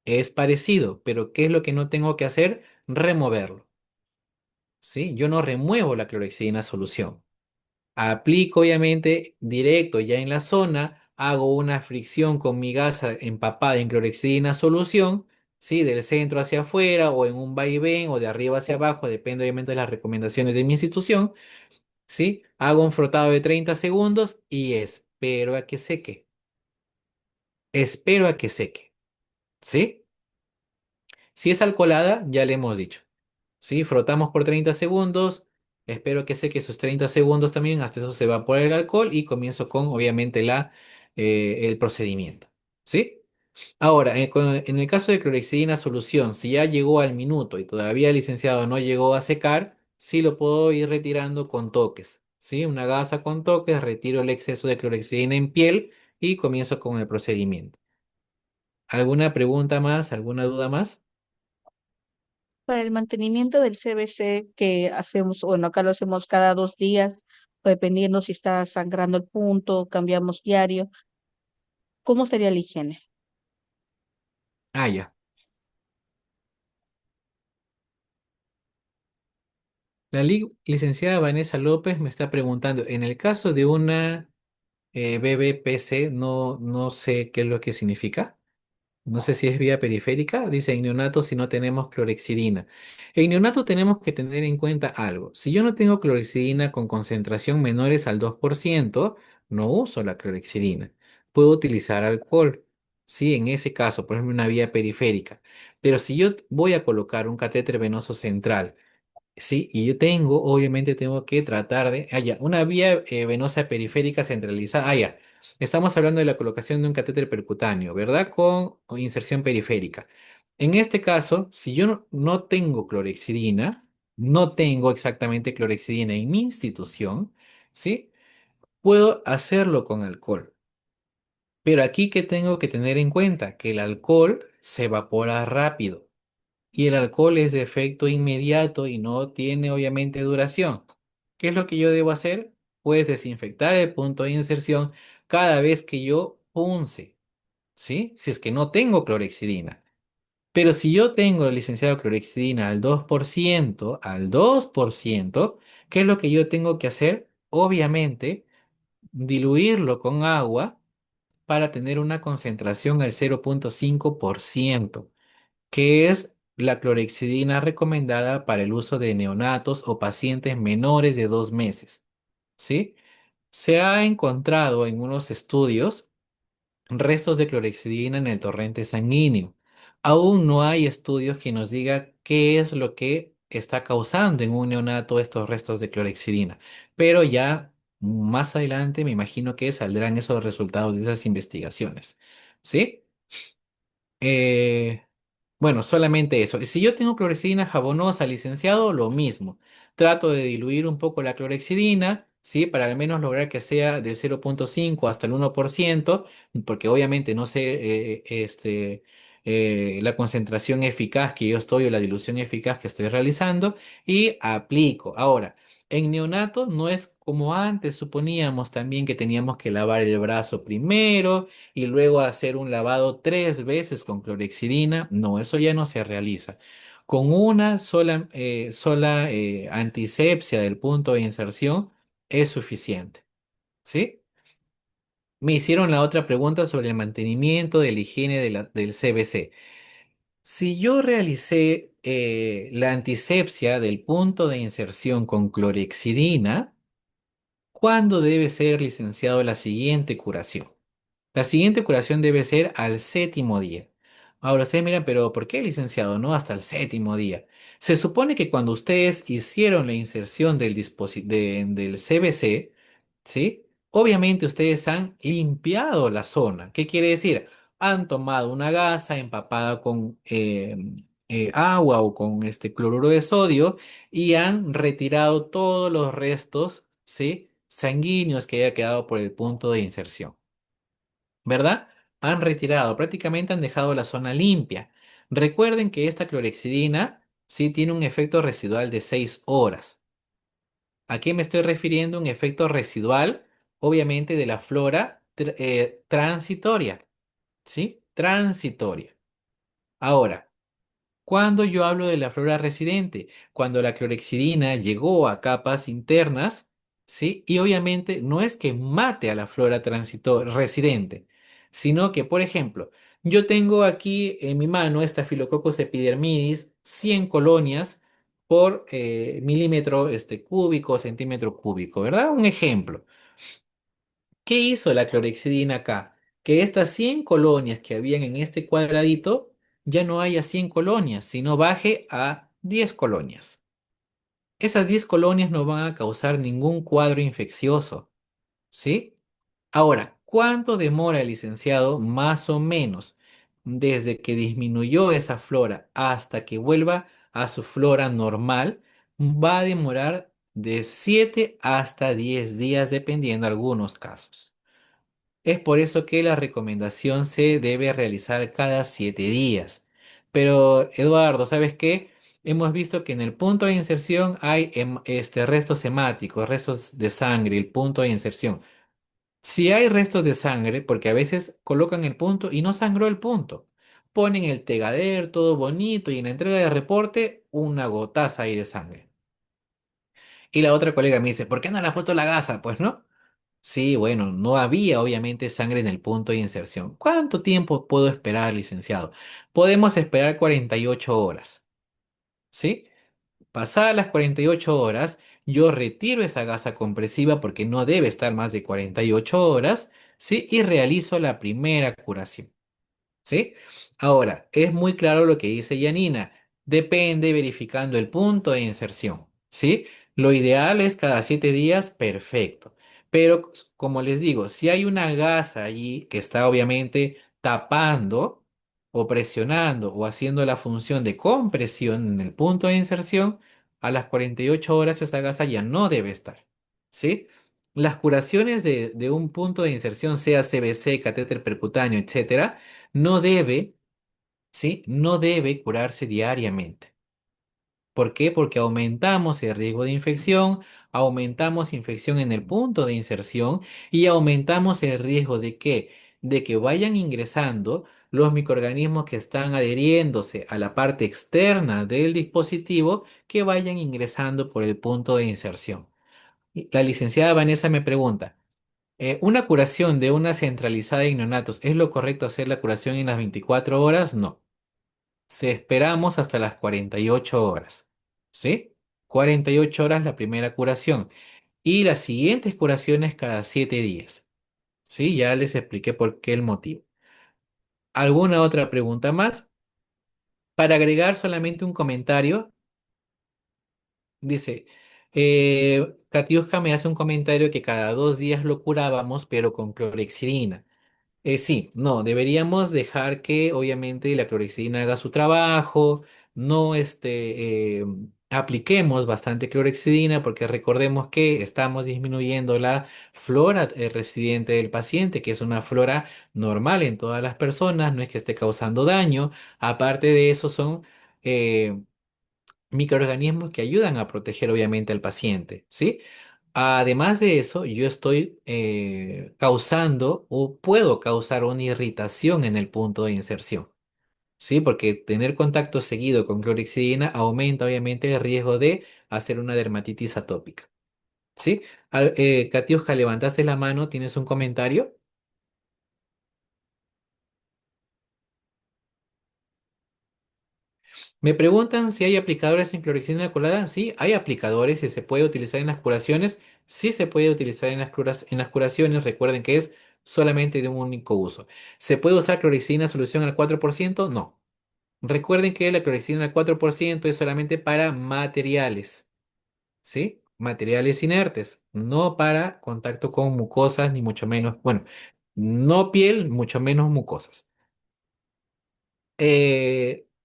es parecido, pero ¿qué es lo que no tengo que hacer? Removerlo. ¿Sí? Yo no remuevo la clorexidina solución. Aplico obviamente directo ya en la zona, hago una fricción con mi gasa empapada en clorexidina solución, ¿sí? Del centro hacia afuera o en un vaivén o de arriba hacia abajo, depende obviamente de las recomendaciones de mi institución, ¿sí? Hago un frotado de 30 segundos y espero a que seque. Espero a que seque, ¿sí? Si es alcoholada, ya le hemos dicho. ¿Sí? Frotamos por 30 segundos. Espero que seque esos 30 segundos también. Hasta eso se evapora el alcohol y comienzo con, obviamente, el procedimiento. ¿Sí? Ahora, en el caso de clorexidina solución, si ya llegó al minuto y todavía el licenciado no llegó a secar, sí lo puedo ir retirando con toques. ¿Sí? Una gasa con toques, retiro el exceso de clorexidina en piel y comienzo con el procedimiento. ¿Alguna pregunta más? ¿Alguna duda más? Para el mantenimiento del CBC que hacemos, bueno, acá lo hacemos cada 2 días, dependiendo si está sangrando el punto, cambiamos diario. ¿Cómo sería la higiene? Ah, ya. Licenciada Vanessa López me está preguntando, en el caso de una BBPC, no sé qué es lo que significa. No sé si es vía periférica. Dice en neonatos si no tenemos clorexidina. En neonato tenemos que tener en cuenta algo. Si yo no tengo clorexidina con concentración menores al 2%, no uso la clorexidina. Puedo utilizar alcohol. Sí, en ese caso, por ejemplo, una vía periférica. Pero si yo voy a colocar un catéter venoso central, Sí, y yo tengo, obviamente tengo que tratar de, ya, una vía venosa periférica centralizada, ya, estamos hablando de la colocación de un catéter percutáneo, ¿verdad? Con inserción periférica. En este caso, si yo no tengo clorexidina, no tengo exactamente clorexidina en mi institución, ¿sí? Puedo hacerlo con alcohol. Pero aquí que tengo que tener en cuenta que el alcohol se evapora rápido. Y el alcohol es de efecto inmediato y no tiene obviamente duración. ¿Qué es lo que yo debo hacer? Pues desinfectar el punto de inserción cada vez que yo punce, ¿sí? Si es que no tengo clorexidina. Pero si yo tengo, licenciado, clorexidina al 2%, ¿qué es lo que yo tengo que hacer? Obviamente, diluirlo con agua para tener una concentración al 0,5%, que es la clorexidina recomendada para el uso de neonatos o pacientes menores de 2 meses. ¿Sí? Se ha encontrado en unos estudios restos de clorexidina en el torrente sanguíneo. Aún no hay estudios que nos diga qué es lo que está causando en un neonato estos restos de clorexidina, pero ya más adelante me imagino que saldrán esos resultados de esas investigaciones. ¿Sí? Eh, bueno, solamente eso. Si yo tengo clorexidina jabonosa, licenciado, lo mismo. Trato de diluir un poco la clorexidina, ¿sí? Para al menos lograr que sea del 0,5 hasta el 1%, porque obviamente no sé la concentración eficaz que yo estoy o la dilución eficaz que estoy realizando y aplico. Ahora, en neonato no es como antes suponíamos también que teníamos que lavar el brazo primero y luego hacer un lavado 3 veces con clorexidina. No, eso ya no se realiza. Con una sola antisepsia del punto de inserción es suficiente. ¿Sí? Me hicieron la otra pregunta sobre el mantenimiento de la higiene del CBC. Si yo realicé la antisepsia del punto de inserción con clorexidina, ¿cuándo debe ser, licenciado, la siguiente curación? La siguiente curación debe ser al séptimo día. Ahora ustedes miran, pero ¿por qué, licenciado? No hasta el séptimo día. Se supone que cuando ustedes hicieron la inserción del CBC, ¿sí? Obviamente ustedes han limpiado la zona. ¿Qué quiere decir? Han tomado una gasa empapada con agua o con este cloruro de sodio y han retirado todos los restos, ¿sí? Sanguíneos que haya quedado por el punto de inserción. ¿Verdad? Han retirado, prácticamente han dejado la zona limpia. Recuerden que esta clorexidina sí tiene un efecto residual de 6 horas. ¿A qué me estoy refiriendo? Un efecto residual, obviamente, de la flora transitoria. ¿Sí? Transitoria. Ahora, cuando yo hablo de la flora residente, cuando la clorexidina llegó a capas internas, ¿sí? Y obviamente no es que mate a la flora residente, sino que, por ejemplo, yo tengo aquí en mi mano Staphylococcus epidermidis, 100 colonias por milímetro cúbico, centímetro cúbico, ¿verdad? Un ejemplo. ¿Qué hizo la clorexidina acá? Que estas 100 colonias que habían en este cuadradito ya no haya 100 colonias, sino baje a 10 colonias. Esas 10 colonias no van a causar ningún cuadro infeccioso, ¿sí? Ahora, ¿cuánto demora el licenciado más o menos desde que disminuyó esa flora hasta que vuelva a su flora normal? Va a demorar de 7 hasta 10 días dependiendo de algunos casos. Es por eso que la recomendación se debe realizar cada 7 días. Pero, Eduardo, ¿sabes qué? Hemos visto que en el punto de inserción hay restos hemáticos, restos de sangre, el punto de inserción. Si hay restos de sangre, porque a veces colocan el punto y no sangró el punto, ponen el tegader todo bonito y en la entrega de reporte una gotaza ahí de sangre. Y la otra colega me dice, ¿por qué no le has puesto la gasa? Pues no. Sí, bueno, no había obviamente sangre en el punto de inserción. ¿Cuánto tiempo puedo esperar, licenciado? Podemos esperar 48 horas, ¿sí? Pasadas las 48 horas, yo retiro esa gasa compresiva porque no debe estar más de 48 horas, ¿sí? Y realizo la primera curación, ¿sí? Ahora, es muy claro lo que dice Yanina. Depende verificando el punto de inserción. ¿sí? Lo ideal es cada 7 días, perfecto. Pero como les digo, si hay una gasa allí que está obviamente tapando o presionando o haciendo la función de compresión en el punto de inserción, a las 48 horas esa gasa ya no debe estar, ¿sí? Las curaciones de un punto de inserción, sea CBC, catéter percutáneo, etcétera, no debe, ¿sí? No debe curarse diariamente. ¿Por qué? Porque aumentamos el riesgo de infección, aumentamos infección en el punto de inserción y aumentamos el riesgo de que, vayan ingresando los microorganismos que están adheriéndose a la parte externa del dispositivo, que vayan ingresando por el punto de inserción. Y la licenciada Vanessa me pregunta, ¿una curación de una centralizada de neonatos, es lo correcto hacer la curación en las 24 horas? No. Esperamos hasta las 48 horas. ¿Sí? 48 horas la primera curación. Y las siguientes curaciones cada 7 días. ¿Sí? Ya les expliqué por qué el motivo. ¿Alguna otra pregunta más? Para agregar solamente un comentario, dice, Katiuska me hace un comentario que cada 2 días lo curábamos, pero con clorexidina. Sí, no, deberíamos dejar que obviamente la clorexidina haga su trabajo, no apliquemos bastante clorexidina porque recordemos que estamos disminuyendo la flora residente del paciente, que es una flora normal en todas las personas, no es que esté causando daño. Aparte de eso son eh, microorganismos que ayudan a proteger obviamente al paciente, ¿sí? Además de eso, yo estoy causando o puedo causar una irritación en el punto de inserción, ¿sí? Porque tener contacto seguido con clorexidina aumenta obviamente el riesgo de hacer una dermatitis atópica, ¿sí? Katiuska, levantaste la mano, ¿tienes un comentario? Me preguntan si hay aplicadores en clorexidina colada. Sí, hay aplicadores y se puede utilizar en las curaciones. Sí se puede utilizar en en las curaciones. Recuerden que es solamente de un único uso. ¿Se puede usar clorexidina solución al 4%? No. Recuerden que la clorexidina al 4% es solamente para materiales, ¿sí? Materiales inertes, no para contacto con mucosas, ni mucho menos, bueno, no piel, mucho menos mucosas.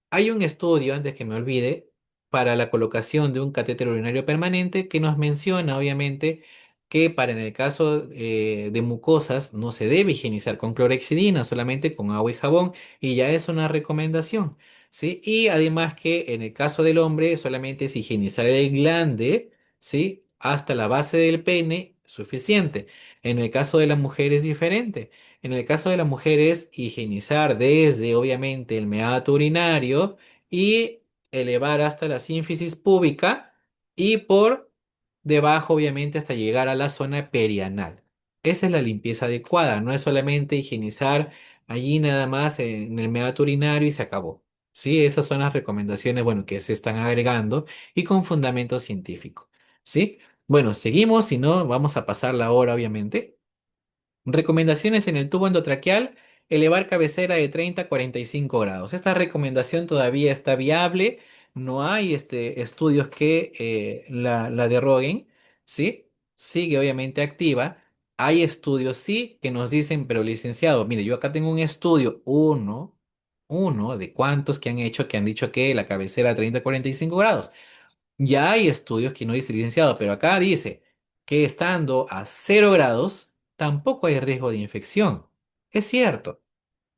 Hay un estudio, antes que me olvide, para la colocación de un catéter urinario permanente que nos menciona, obviamente, que para en el caso de mucosas no se debe higienizar con clorexidina, solamente con agua y jabón, y ya es una recomendación, ¿sí? Y además que en el caso del hombre solamente es higienizar el glande, ¿sí? Hasta la base del pene, suficiente. En el caso de la mujer es diferente. En el caso de las mujeres, higienizar desde, obviamente, el meato urinario y elevar hasta la sínfisis púbica y por debajo, obviamente, hasta llegar a la zona perianal. Esa es la limpieza adecuada, no es solamente higienizar allí nada más en el meato urinario y se acabó. Sí, esas son las recomendaciones, bueno, que se están agregando y con fundamento científico. ¿Sí? Bueno, seguimos, si no, vamos a pasar la hora, obviamente. Recomendaciones en el tubo endotraqueal, elevar cabecera de 30 a 45 grados. Esta recomendación todavía está viable, no hay estudios que la derroguen, ¿sí? Sigue obviamente activa. Hay estudios, sí, que nos dicen, pero licenciado, mire, yo acá tengo un estudio, uno de cuantos que han hecho que han dicho que la cabecera a 30 a 45 grados. Ya hay estudios que no dice licenciado, pero acá dice que estando a 0 grados tampoco hay riesgo de infección. Es cierto,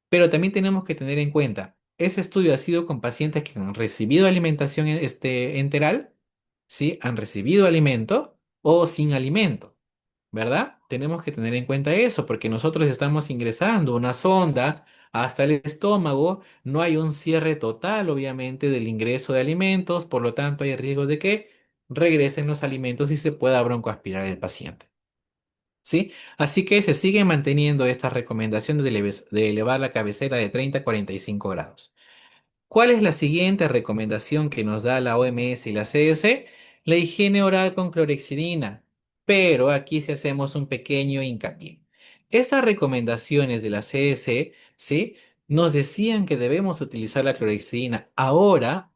pero también tenemos que tener en cuenta, ese estudio ha sido con pacientes que han recibido alimentación enteral, ¿sí? Han recibido alimento o sin alimento. ¿Verdad? Tenemos que tener en cuenta eso, porque nosotros estamos ingresando una sonda hasta el estómago, no hay un cierre total, obviamente, del ingreso de alimentos, por lo tanto hay riesgo de que regresen los alimentos y se pueda broncoaspirar el paciente. ¿Sí? Así que se sigue manteniendo esta recomendación de elevar la cabecera de 30 a 45 grados. ¿Cuál es la siguiente recomendación que nos da la OMS y la CDC? La higiene oral con clorexidina. Pero aquí sí hacemos un pequeño hincapié. Estas recomendaciones de la CDC, ¿sí? Nos decían que debemos utilizar la clorexidina. Ahora,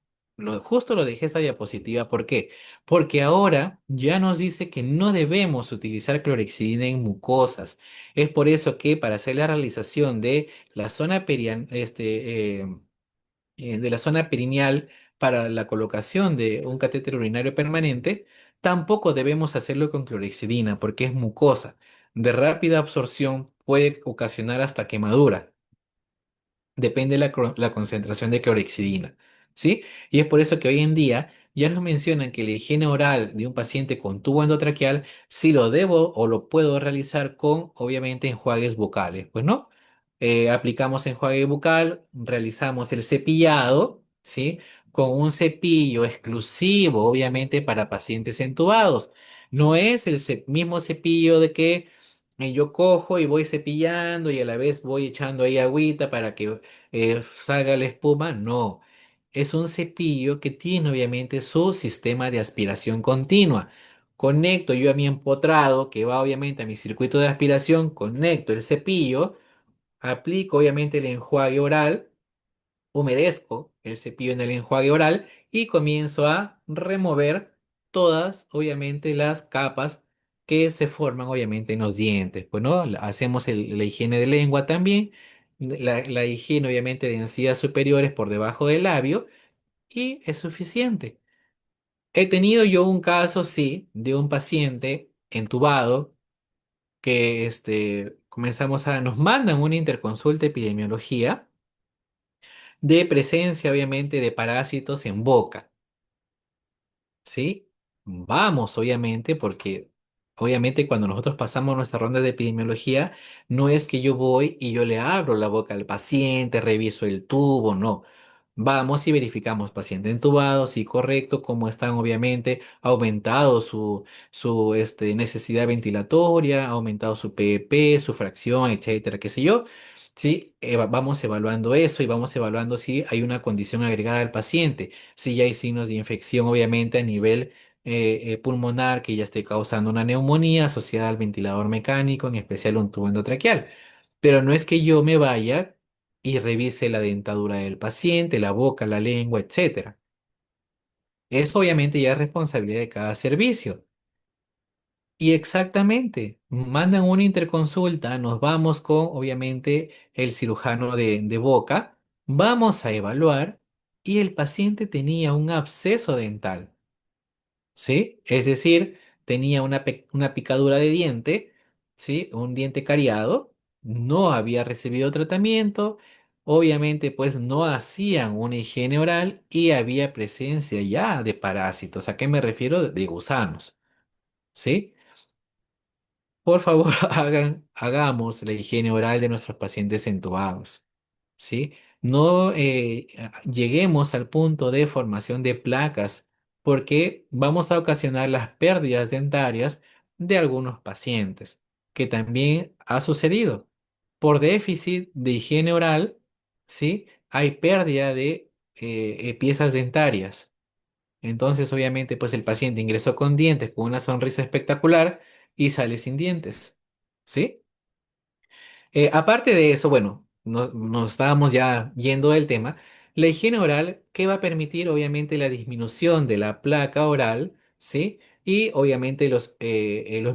justo lo dejé esta diapositiva. ¿Por qué? Porque ahora ya nos dice que no debemos utilizar clorexidina en mucosas. Es por eso que para hacer la realización de la zona de la zona perineal para la colocación de un catéter urinario permanente, tampoco debemos hacerlo con clorexidina porque es mucosa. De rápida absorción puede ocasionar hasta quemadura. Depende de la concentración de clorexidina, ¿sí? Y es por eso que hoy en día ya nos mencionan que la higiene oral de un paciente con tubo endotraqueal sí lo debo o lo puedo realizar con, obviamente, enjuagues bucales. Pues no, aplicamos enjuague bucal, realizamos el cepillado, ¿sí? Con un cepillo exclusivo, obviamente, para pacientes entubados. No es el mismo cepillo de que yo cojo y voy cepillando y a la vez voy echando ahí agüita para que salga la espuma. No, es un cepillo que tiene obviamente su sistema de aspiración continua. Conecto yo a mi empotrado, que va obviamente a mi circuito de aspiración, conecto el cepillo, aplico obviamente el enjuague oral, humedezco el cepillo en el enjuague oral y comienzo a remover todas, obviamente, las capas que se forman, obviamente, en los dientes. Pues, ¿no? Hacemos la higiene de lengua también, la higiene, obviamente, de encías superiores por debajo del labio y es suficiente. He tenido yo un caso, sí, de un paciente entubado que nos mandan una interconsulta de epidemiología de presencia, obviamente, de parásitos en boca, ¿sí? Vamos, obviamente, porque obviamente cuando nosotros pasamos nuestra ronda de epidemiología, no es que yo voy y yo le abro la boca al paciente, reviso el tubo, no. Vamos y verificamos paciente entubado, sí, correcto, cómo están, obviamente, ha aumentado su necesidad ventilatoria, ha aumentado su PEP, su fracción, etcétera, qué sé yo. Sí, vamos evaluando eso y vamos evaluando si hay una condición agregada al paciente, si ya hay signos de infección, obviamente, a nivel pulmonar que ya esté causando una neumonía asociada al ventilador mecánico, en especial un tubo endotraqueal. Pero no es que yo me vaya y revise la dentadura del paciente, la boca, la lengua, etcétera. Eso obviamente ya es responsabilidad de cada servicio. Y exactamente, mandan una interconsulta, nos vamos con, obviamente, el cirujano de boca, vamos a evaluar y el paciente tenía un absceso dental, ¿sí? Es decir, tenía una picadura de diente, ¿sí? Un diente cariado, no había recibido tratamiento, obviamente, pues no hacían una higiene oral y había presencia ya de parásitos. ¿A qué me refiero? De gusanos, ¿sí? Por favor, hagamos la higiene oral de nuestros pacientes entubados, ¿sí? No lleguemos al punto de formación de placas porque vamos a ocasionar las pérdidas dentarias de algunos pacientes, que también ha sucedido. Por déficit de higiene oral, ¿sí? Hay pérdida de piezas dentarias. Entonces, obviamente, pues el paciente ingresó con dientes, con una sonrisa espectacular y sale sin dientes. ¿Sí? Aparte de eso, bueno, nos estábamos ya yendo del tema. La higiene oral, que va a permitir, obviamente, la disminución de la placa oral, ¿sí? Y obviamente los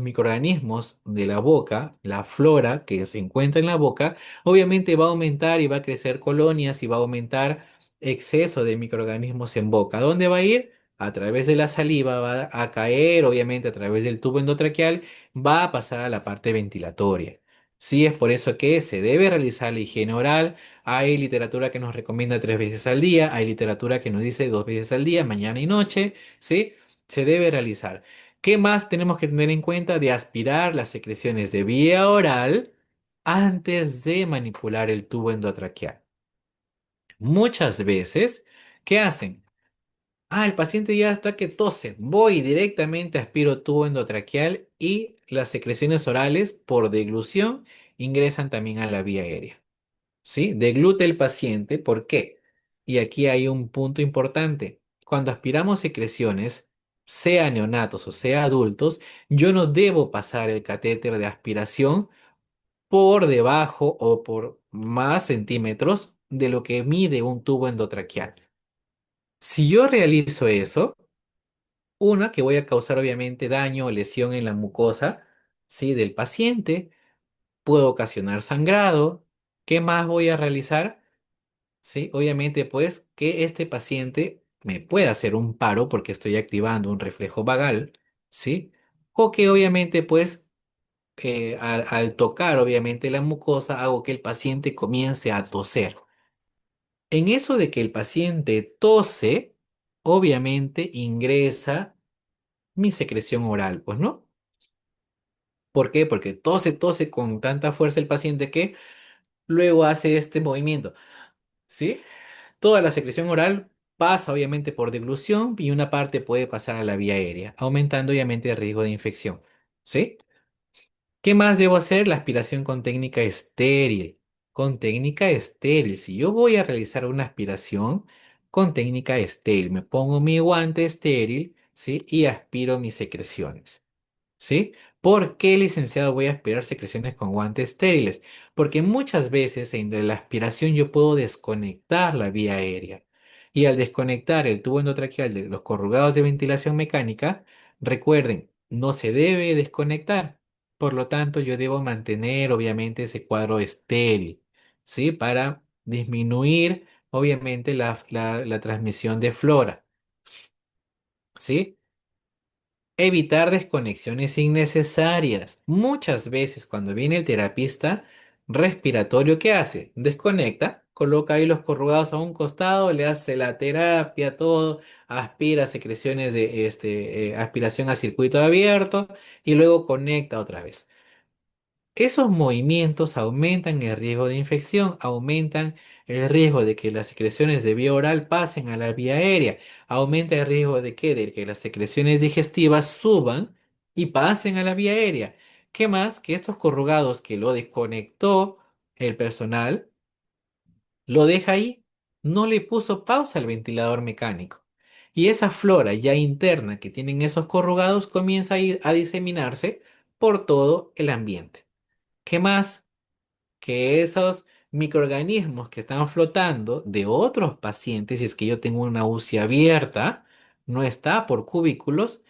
microorganismos de la boca, la flora que se encuentra en la boca, obviamente va a aumentar y va a crecer colonias y va a aumentar exceso de microorganismos en boca. ¿A dónde va a ir? A través de la saliva, va a caer, obviamente, a través del tubo endotraqueal, va a pasar a la parte ventilatoria. Sí, es por eso que se debe realizar la higiene oral. Hay literatura que nos recomienda 3 veces al día, hay literatura que nos dice 2 veces al día, mañana y noche, ¿sí? Se debe realizar. ¿Qué más tenemos que tener en cuenta? De aspirar las secreciones de vía oral antes de manipular el tubo endotraqueal. Muchas veces, ¿qué hacen? Ah, el paciente ya está que tose. Voy directamente, aspiro tubo endotraqueal y las secreciones orales por deglución ingresan también a la vía aérea. ¿Sí? Deglute el paciente. ¿Por qué? Y aquí hay un punto importante. Cuando aspiramos secreciones, sea neonatos o sea adultos, yo no debo pasar el catéter de aspiración por debajo o por más centímetros de lo que mide un tubo endotraqueal. Si yo realizo eso, una, que voy a causar obviamente daño o lesión en la mucosa, ¿sí? del paciente, puedo ocasionar sangrado. ¿Qué más voy a realizar? ¿Sí? Obviamente, pues, que este paciente me pueda hacer un paro porque estoy activando un reflejo vagal, ¿sí? O que obviamente, pues, al tocar obviamente la mucosa, hago que el paciente comience a toser. En eso de que el paciente tose, obviamente ingresa mi secreción oral, pues, ¿no? ¿Por qué? Porque tose con tanta fuerza el paciente que luego hace este movimiento, ¿sí? Toda la secreción oral pasa obviamente por deglución y una parte puede pasar a la vía aérea, aumentando obviamente el riesgo de infección, ¿sí? ¿Qué más debo hacer? La aspiración con técnica estéril. Con técnica estéril. Si yo voy a realizar una aspiración con técnica estéril, me pongo mi guante estéril, ¿sí? Y aspiro mis secreciones. ¿Sí? ¿Por qué, licenciado, voy a aspirar secreciones con guantes estériles? Porque muchas veces en la aspiración yo puedo desconectar la vía aérea. Y al desconectar el tubo endotraqueal de los corrugados de ventilación mecánica, recuerden, no se debe desconectar. Por lo tanto, yo debo mantener obviamente ese cuadro estéril, ¿sí? Para disminuir obviamente la transmisión de flora, ¿sí? Evitar desconexiones innecesarias. Muchas veces cuando viene el terapista respiratorio, ¿qué hace? Desconecta, coloca ahí los corrugados a un costado, le hace la terapia, todo, aspira secreciones de aspiración a circuito abierto y luego conecta otra vez. Esos movimientos aumentan el riesgo de infección, aumentan el riesgo de que las secreciones de vía oral pasen a la vía aérea, aumenta el riesgo de que, las secreciones digestivas suban y pasen a la vía aérea. ¿Qué más? Que estos corrugados que lo desconectó el personal, lo deja ahí, no le puso pausa al ventilador mecánico. Y esa flora ya interna que tienen esos corrugados comienza a diseminarse por todo el ambiente. ¿Qué más? Que esos microorganismos que están flotando de otros pacientes, si es que yo tengo una UCI abierta, no está por cubículos,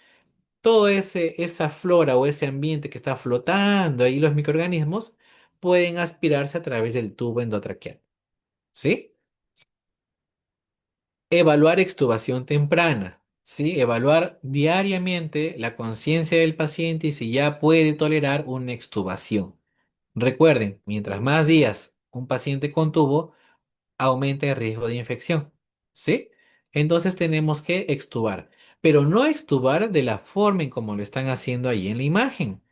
esa flora o ese ambiente que está flotando ahí, los microorganismos, pueden aspirarse a través del tubo endotraqueal. ¿Sí? Evaluar extubación temprana. ¿Sí? Evaluar diariamente la conciencia del paciente y si ya puede tolerar una extubación. Recuerden, mientras más días un paciente contuvo, aumenta el riesgo de infección. ¿Sí? Entonces tenemos que extubar, pero no extubar de la forma en como lo están haciendo ahí en la imagen.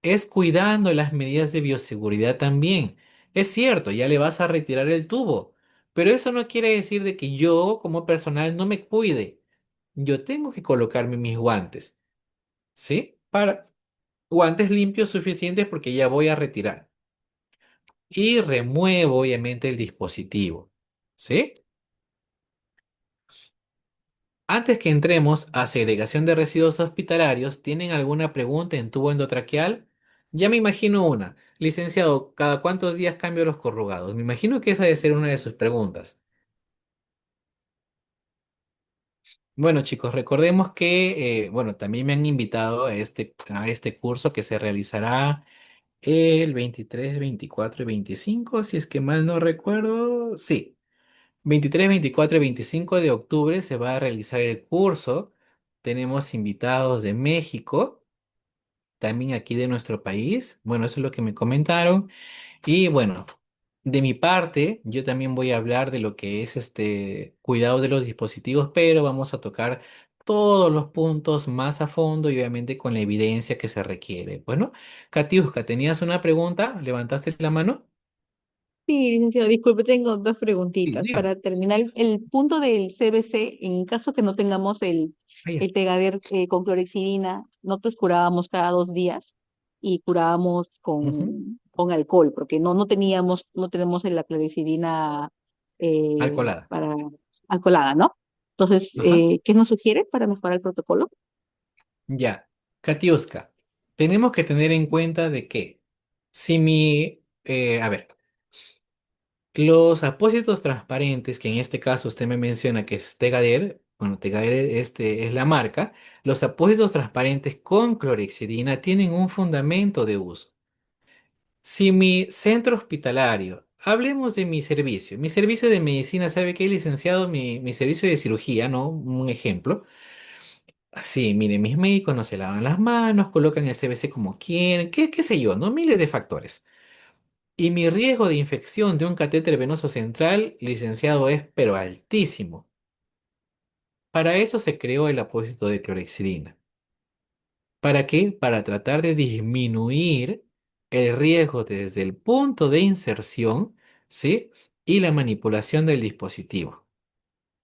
Es cuidando las medidas de bioseguridad también. Es cierto, ya le vas a retirar el tubo, pero eso no quiere decir de que yo como personal no me cuide. Yo tengo que colocarme mis guantes, ¿sí? Para guantes limpios suficientes porque ya voy a retirar. Y remuevo obviamente el dispositivo, ¿sí? Antes que entremos a segregación de residuos hospitalarios, ¿tienen alguna pregunta en tubo endotraqueal? Ya me imagino una. Licenciado, ¿cada cuántos días cambio los corrugados? Me imagino que esa debe ser una de sus preguntas. Bueno, chicos, recordemos que, bueno, también me han invitado a este curso que se realizará el 23, 24 y 25, si es que mal no recuerdo. Sí, 23, 24 y 25 de octubre se va a realizar el curso. Tenemos invitados de México, también aquí de nuestro país. Bueno, eso es lo que me comentaron. Y bueno, de mi parte, yo también voy a hablar de lo que es este cuidado de los dispositivos, pero vamos a tocar todos los puntos más a fondo y obviamente con la evidencia que se requiere. Bueno, Katiuska, ¿tenías una pregunta? ¿Levantaste la mano? Sí, licenciado, disculpe, tengo dos Sí, preguntitas. dígame. Para terminar, el punto del CBC, en caso que no tengamos Ah, ya. el Tegader con clorexidina, nosotros curábamos cada 2 días y curábamos Ujú. con alcohol, porque no tenemos la clorexidina Alcolada. para alcoholada, ¿no? Entonces, Ajá. ¿qué nos sugiere para mejorar el protocolo? Ya, Katiuska, tenemos que tener en cuenta de que si a ver, Los apósitos transparentes, que en este caso usted me menciona que es Tegader, bueno, Tegader es la marca, los apósitos transparentes con clorhexidina tienen un fundamento de uso. Si mi centro hospitalario, hablemos de mi servicio de medicina, ¿sabe qué, licenciado? Mi servicio de cirugía, ¿no? Un ejemplo. Sí, mire, mis médicos no se lavan las manos, colocan el CBC como quieren, qué sé yo, ¿no? Miles de factores. Y mi riesgo de infección de un catéter venoso central, licenciado, es pero altísimo. Para eso se creó el apósito de clorhexidina. ¿Para qué? Para tratar de disminuir el riesgo desde el punto de inserción, ¿sí? Y la manipulación del dispositivo,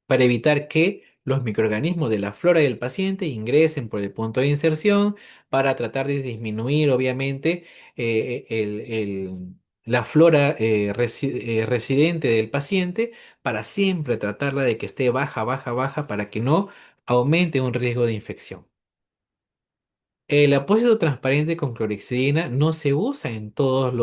para evitar que los microorganismos de la flora del paciente ingresen por el punto de inserción, para tratar de disminuir, obviamente, la flora residente del paciente, para siempre tratarla de que esté baja, baja, baja, para que no aumente un riesgo de infección. El apósito transparente con clorhexidina no se usa en todos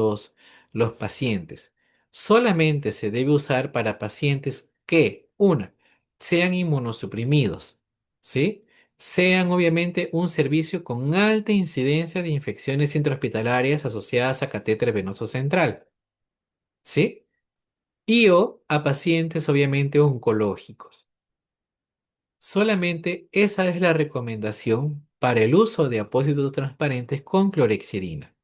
los pacientes. Solamente se debe usar para pacientes que, una, sean inmunosuprimidos, ¿sí? Sean obviamente un servicio con alta incidencia de infecciones intrahospitalarias asociadas a catéter venoso central, ¿sí? Y o a pacientes obviamente oncológicos. Solamente esa es la recomendación para el uso de apósitos transparentes con clorhexidina.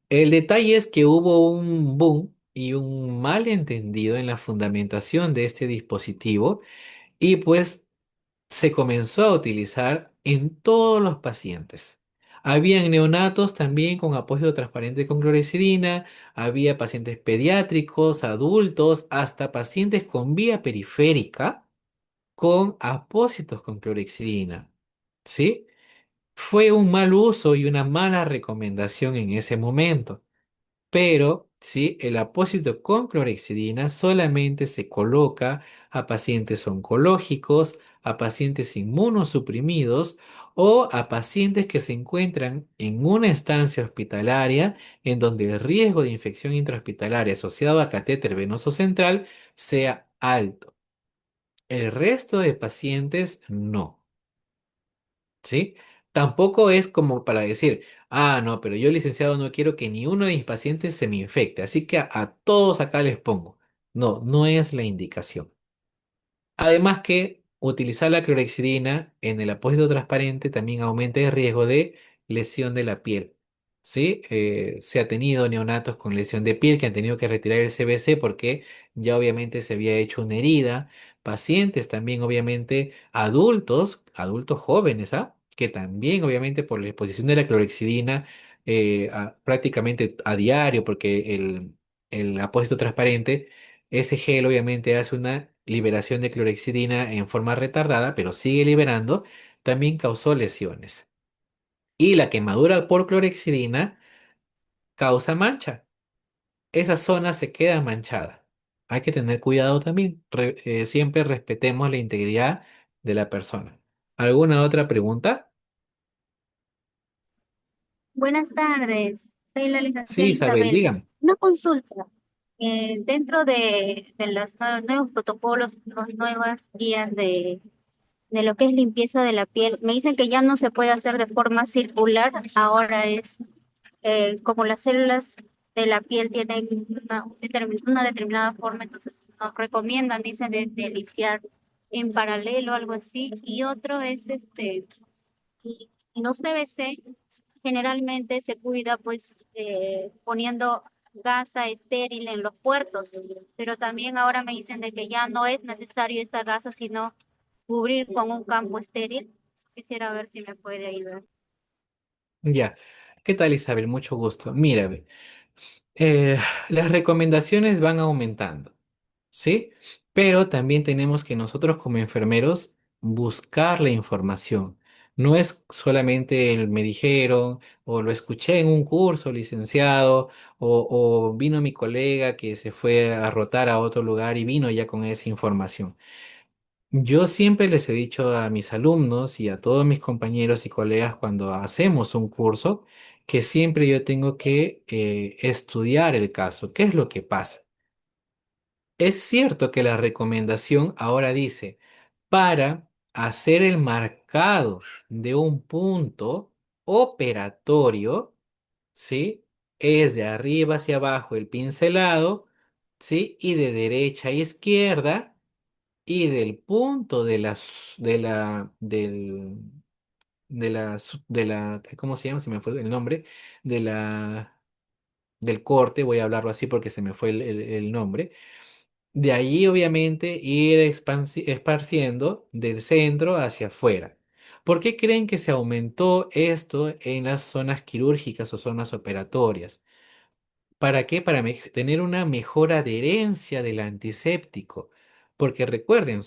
El detalle es que hubo un boom y un malentendido en la fundamentación de este dispositivo y pues se comenzó a utilizar en todos los pacientes. Habían neonatos también con apósito transparente con clorhexidina, había pacientes pediátricos, adultos, hasta pacientes con vía periférica con apósitos con clorhexidina, ¿sí? Fue un mal uso y una mala recomendación en ese momento, pero sí, el apósito con clorhexidina solamente se coloca a pacientes oncológicos, a pacientes inmunosuprimidos o a pacientes que se encuentran en una estancia hospitalaria en donde el riesgo de infección intrahospitalaria asociado a catéter venoso central sea alto. El resto de pacientes no, ¿sí? Tampoco es como para decir, ah, no, pero yo, licenciado, no quiero que ni uno de mis pacientes se me infecte, así que a todos acá les pongo. No, no es la indicación. Además que utilizar la clorhexidina en el apósito transparente también aumenta el riesgo de lesión de la piel. ¿Sí? Se ha tenido neonatos con lesión de piel que han tenido que retirar el CBC porque ya obviamente se había hecho una herida. Pacientes también obviamente adultos, adultos jóvenes, ¿ah? Que también obviamente por la exposición de la clorhexidina prácticamente a diario porque el apósito transparente ese gel obviamente hace una liberación de clorhexidina en forma retardada, pero sigue liberando, también causó lesiones. Y la quemadura por clorhexidina causa mancha. Esa zona se queda manchada. Hay que tener cuidado también. Siempre respetemos la integridad de la persona. ¿Alguna otra pregunta? Buenas tardes, soy la Sí, licenciada Isabel, Isabel. dígame. Una consulta. Dentro de los nuevos protocolos, las nuevas guías de lo que es limpieza de la piel, me dicen que ya no se puede hacer de forma circular, ahora es como las células de la piel tienen una determinada forma, entonces nos recomiendan, dicen, de limpiar en paralelo, algo así. Y otro es los CBC generalmente se cuida pues poniendo gasa estéril en los puertos, pero también ahora me dicen de que ya no es necesario esta gasa, sino cubrir con un campo estéril. Quisiera ver si me puede ayudar. Ya. ¿Qué tal, Isabel? Mucho gusto. Mira, ve, eh, las recomendaciones van aumentando. ¿Sí? Pero también tenemos que nosotros como enfermeros buscar la información. No es solamente el me dijeron o lo escuché en un curso, licenciado, o vino mi colega que se fue a rotar a otro lugar y vino ya con esa información. Yo siempre les he dicho a mis alumnos y a todos mis compañeros y colegas cuando hacemos un curso, que siempre yo tengo que estudiar el caso. ¿Qué es lo que pasa? Es cierto que la recomendación ahora dice, para hacer el marcado de un punto operatorio, ¿sí? Es de arriba hacia abajo el pincelado, ¿sí? Y de derecha a izquierda, y del punto ¿cómo se llama? Se me fue el nombre, de del corte, voy a hablarlo así porque se me fue el nombre. De allí, obviamente, ir esparciendo del centro hacia afuera. ¿Por qué creen que se aumentó esto en las zonas quirúrgicas o zonas operatorias? ¿Para qué? Para tener una mejor adherencia del antiséptico. Porque recuerden,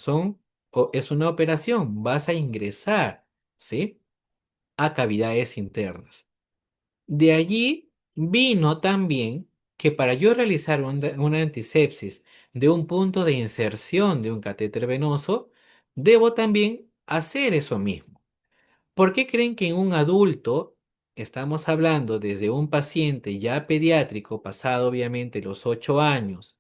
es una operación, vas a ingresar, ¿sí? A cavidades internas. De allí vino también que para yo realizar una antisepsis de un punto de inserción de un catéter venoso, debo también hacer eso mismo. ¿Por qué creen que en un adulto, estamos hablando desde un paciente ya pediátrico, pasado obviamente los 8 años,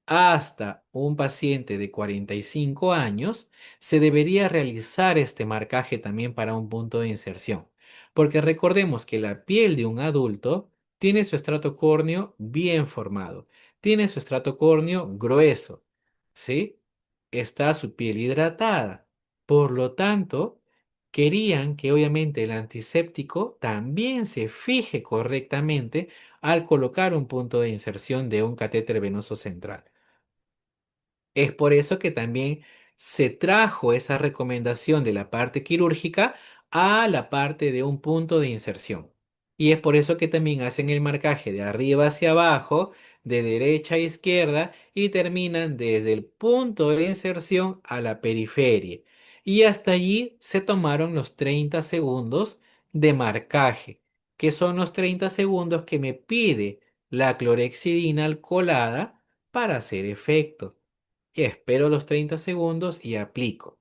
hasta un paciente de 45 años, se debería realizar este marcaje también para un punto de inserción? Porque recordemos que la piel de un adulto tiene su estrato córneo bien formado, tiene su estrato córneo grueso, ¿sí? Está su piel hidratada. Por lo tanto, querían que obviamente el antiséptico también se fije correctamente al colocar un punto de inserción de un catéter venoso central. Es por eso que también se trajo esa recomendación de la parte quirúrgica a la parte de un punto de inserción. Y es por eso que también hacen el marcaje de arriba hacia abajo, de derecha a izquierda y terminan desde el punto de inserción a la periferia. Y hasta allí se tomaron los 30 segundos de marcaje, que son los 30 segundos que me pide la clorexidina alcoholada para hacer efecto. Espero los 30 segundos y aplico.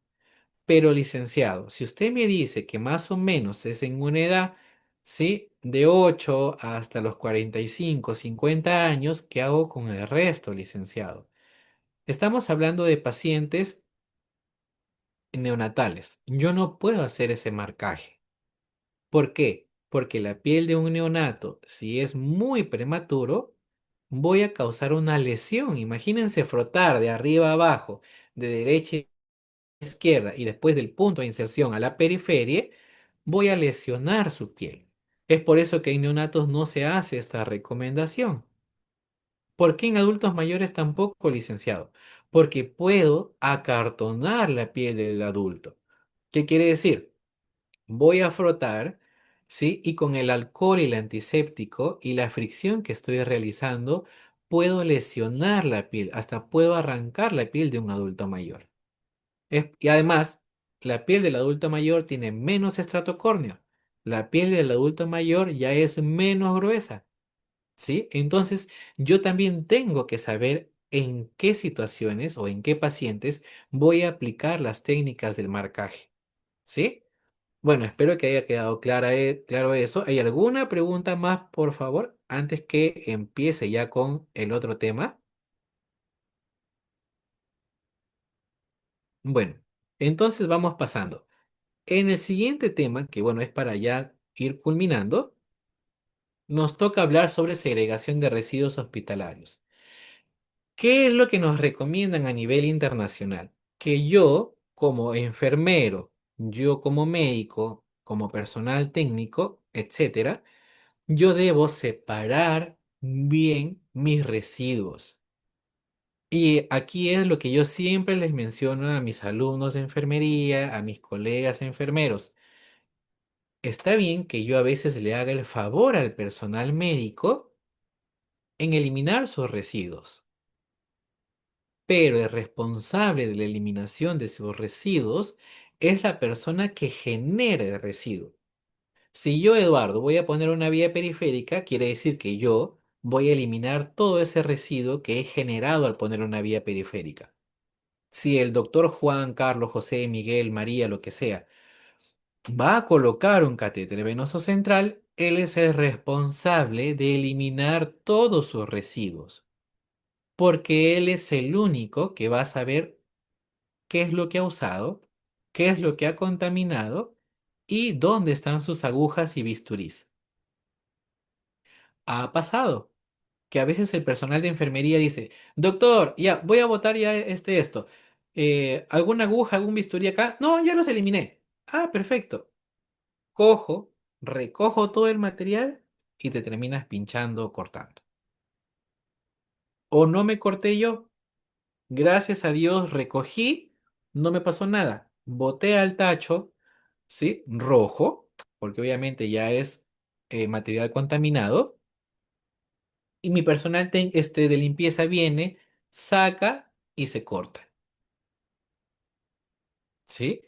Pero licenciado, si usted me dice que más o menos es en una edad, ¿sí? De 8 hasta los 45, 50 años, ¿qué hago con el resto, licenciado? Estamos hablando de pacientes neonatales. Yo no puedo hacer ese marcaje. ¿Por qué? Porque la piel de un neonato, si es muy prematuro, voy a causar una lesión. Imagínense frotar de arriba a abajo, de derecha izquierda y después del punto de inserción a la periferia, voy a lesionar su piel. Es por eso que en neonatos no se hace esta recomendación. ¿Por qué en adultos mayores tampoco, licenciado? Porque puedo acartonar la piel del adulto. ¿Qué quiere decir? Voy a frotar, ¿sí? Y con el alcohol y el antiséptico y la fricción que estoy realizando, puedo lesionar la piel, hasta puedo arrancar la piel de un adulto mayor. Y además, la piel del adulto mayor tiene menos estrato córneo. La piel del adulto mayor ya es menos gruesa, ¿sí? Entonces, yo también tengo que saber en qué situaciones o en qué pacientes voy a aplicar las técnicas del marcaje, ¿sí? Bueno, espero que haya quedado claro eso. ¿Hay alguna pregunta más, por favor, antes que empiece ya con el otro tema? Bueno, entonces vamos pasando. En el siguiente tema, que bueno, es para ya ir culminando, nos toca hablar sobre segregación de residuos hospitalarios. ¿Qué es lo que nos recomiendan a nivel internacional? Que yo, como enfermero, yo como médico, como personal técnico, etcétera, yo debo separar bien mis residuos. Y aquí es lo que yo siempre les menciono a mis alumnos de enfermería, a mis colegas enfermeros. Está bien que yo a veces le haga el favor al personal médico en eliminar sus residuos, pero el responsable de la eliminación de sus residuos es la persona que genera el residuo. Si yo, Eduardo, voy a poner una vía periférica, quiere decir que yo voy a eliminar todo ese residuo que he generado al poner una vía periférica. Si el doctor Juan, Carlos, José, Miguel, María, lo que sea, va a colocar un catéter venoso central, él es el responsable de eliminar todos sus residuos, porque él es el único que va a saber qué es lo que ha usado, qué es lo que ha contaminado y dónde están sus agujas y bisturís. Ha pasado que a veces el personal de enfermería dice, doctor, ya, voy a botar ya esto. ¿Alguna aguja, algún bisturí acá? No, ya los eliminé. Ah, perfecto. Cojo, recojo todo el material y te terminas pinchando o cortando. O no me corté yo. Gracias a Dios recogí, no me pasó nada. Boté al tacho, ¿sí? Rojo, porque obviamente ya es material contaminado. Y mi personal de limpieza viene, saca y se corta, ¿sí?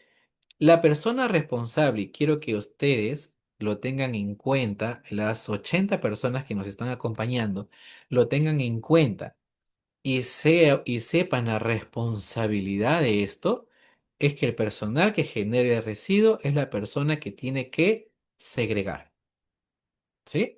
La persona responsable, y quiero que ustedes lo tengan en cuenta, las 80 personas que nos están acompañando, lo tengan en cuenta y sepan la responsabilidad de esto, es que el personal que genere el residuo es la persona que tiene que segregar, ¿sí?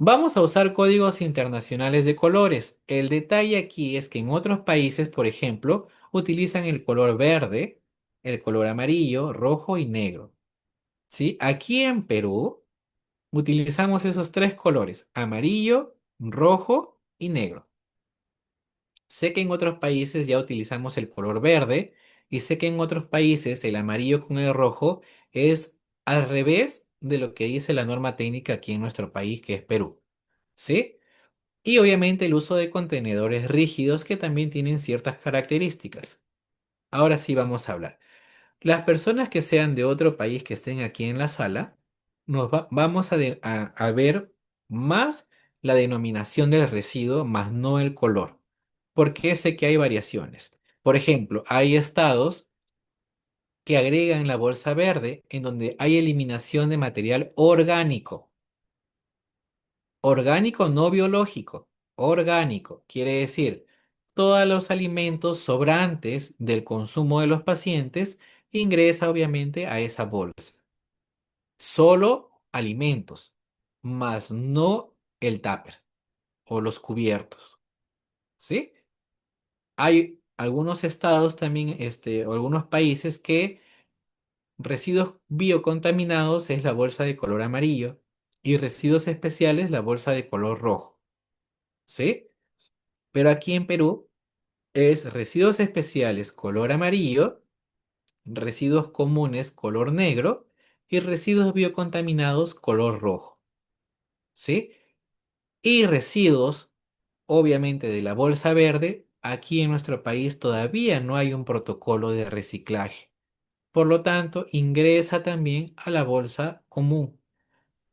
Vamos a usar códigos internacionales de colores. El detalle aquí es que en otros países, por ejemplo, utilizan el color verde, el color amarillo, rojo y negro. ¿Sí? Aquí en Perú utilizamos esos tres colores, amarillo, rojo y negro. Sé que en otros países ya utilizamos el color verde y sé que en otros países el amarillo con el rojo es al revés de lo que dice la norma técnica aquí en nuestro país, que es Perú. ¿Sí? Y obviamente el uso de contenedores rígidos que también tienen ciertas características. Ahora sí vamos a hablar. Las personas que sean de otro país que estén aquí en la sala, vamos a ver más la denominación del residuo, más no el color, porque sé que hay variaciones. Por ejemplo, hay estados que agregan la bolsa verde en donde hay eliminación de material orgánico. Orgánico no biológico, orgánico, quiere decir todos los alimentos sobrantes del consumo de los pacientes ingresa obviamente a esa bolsa. Solo alimentos, más no el tupper o los cubiertos, ¿sí? Hay algunos estados también, o algunos países que residuos biocontaminados es la bolsa de color amarillo y residuos especiales la bolsa de color rojo, ¿sí? Pero aquí en Perú es residuos especiales color amarillo, residuos comunes color negro y residuos biocontaminados color rojo, ¿sí? Y residuos, obviamente, de la bolsa verde, aquí en nuestro país todavía no hay un protocolo de reciclaje. Por lo tanto, ingresa también a la bolsa común,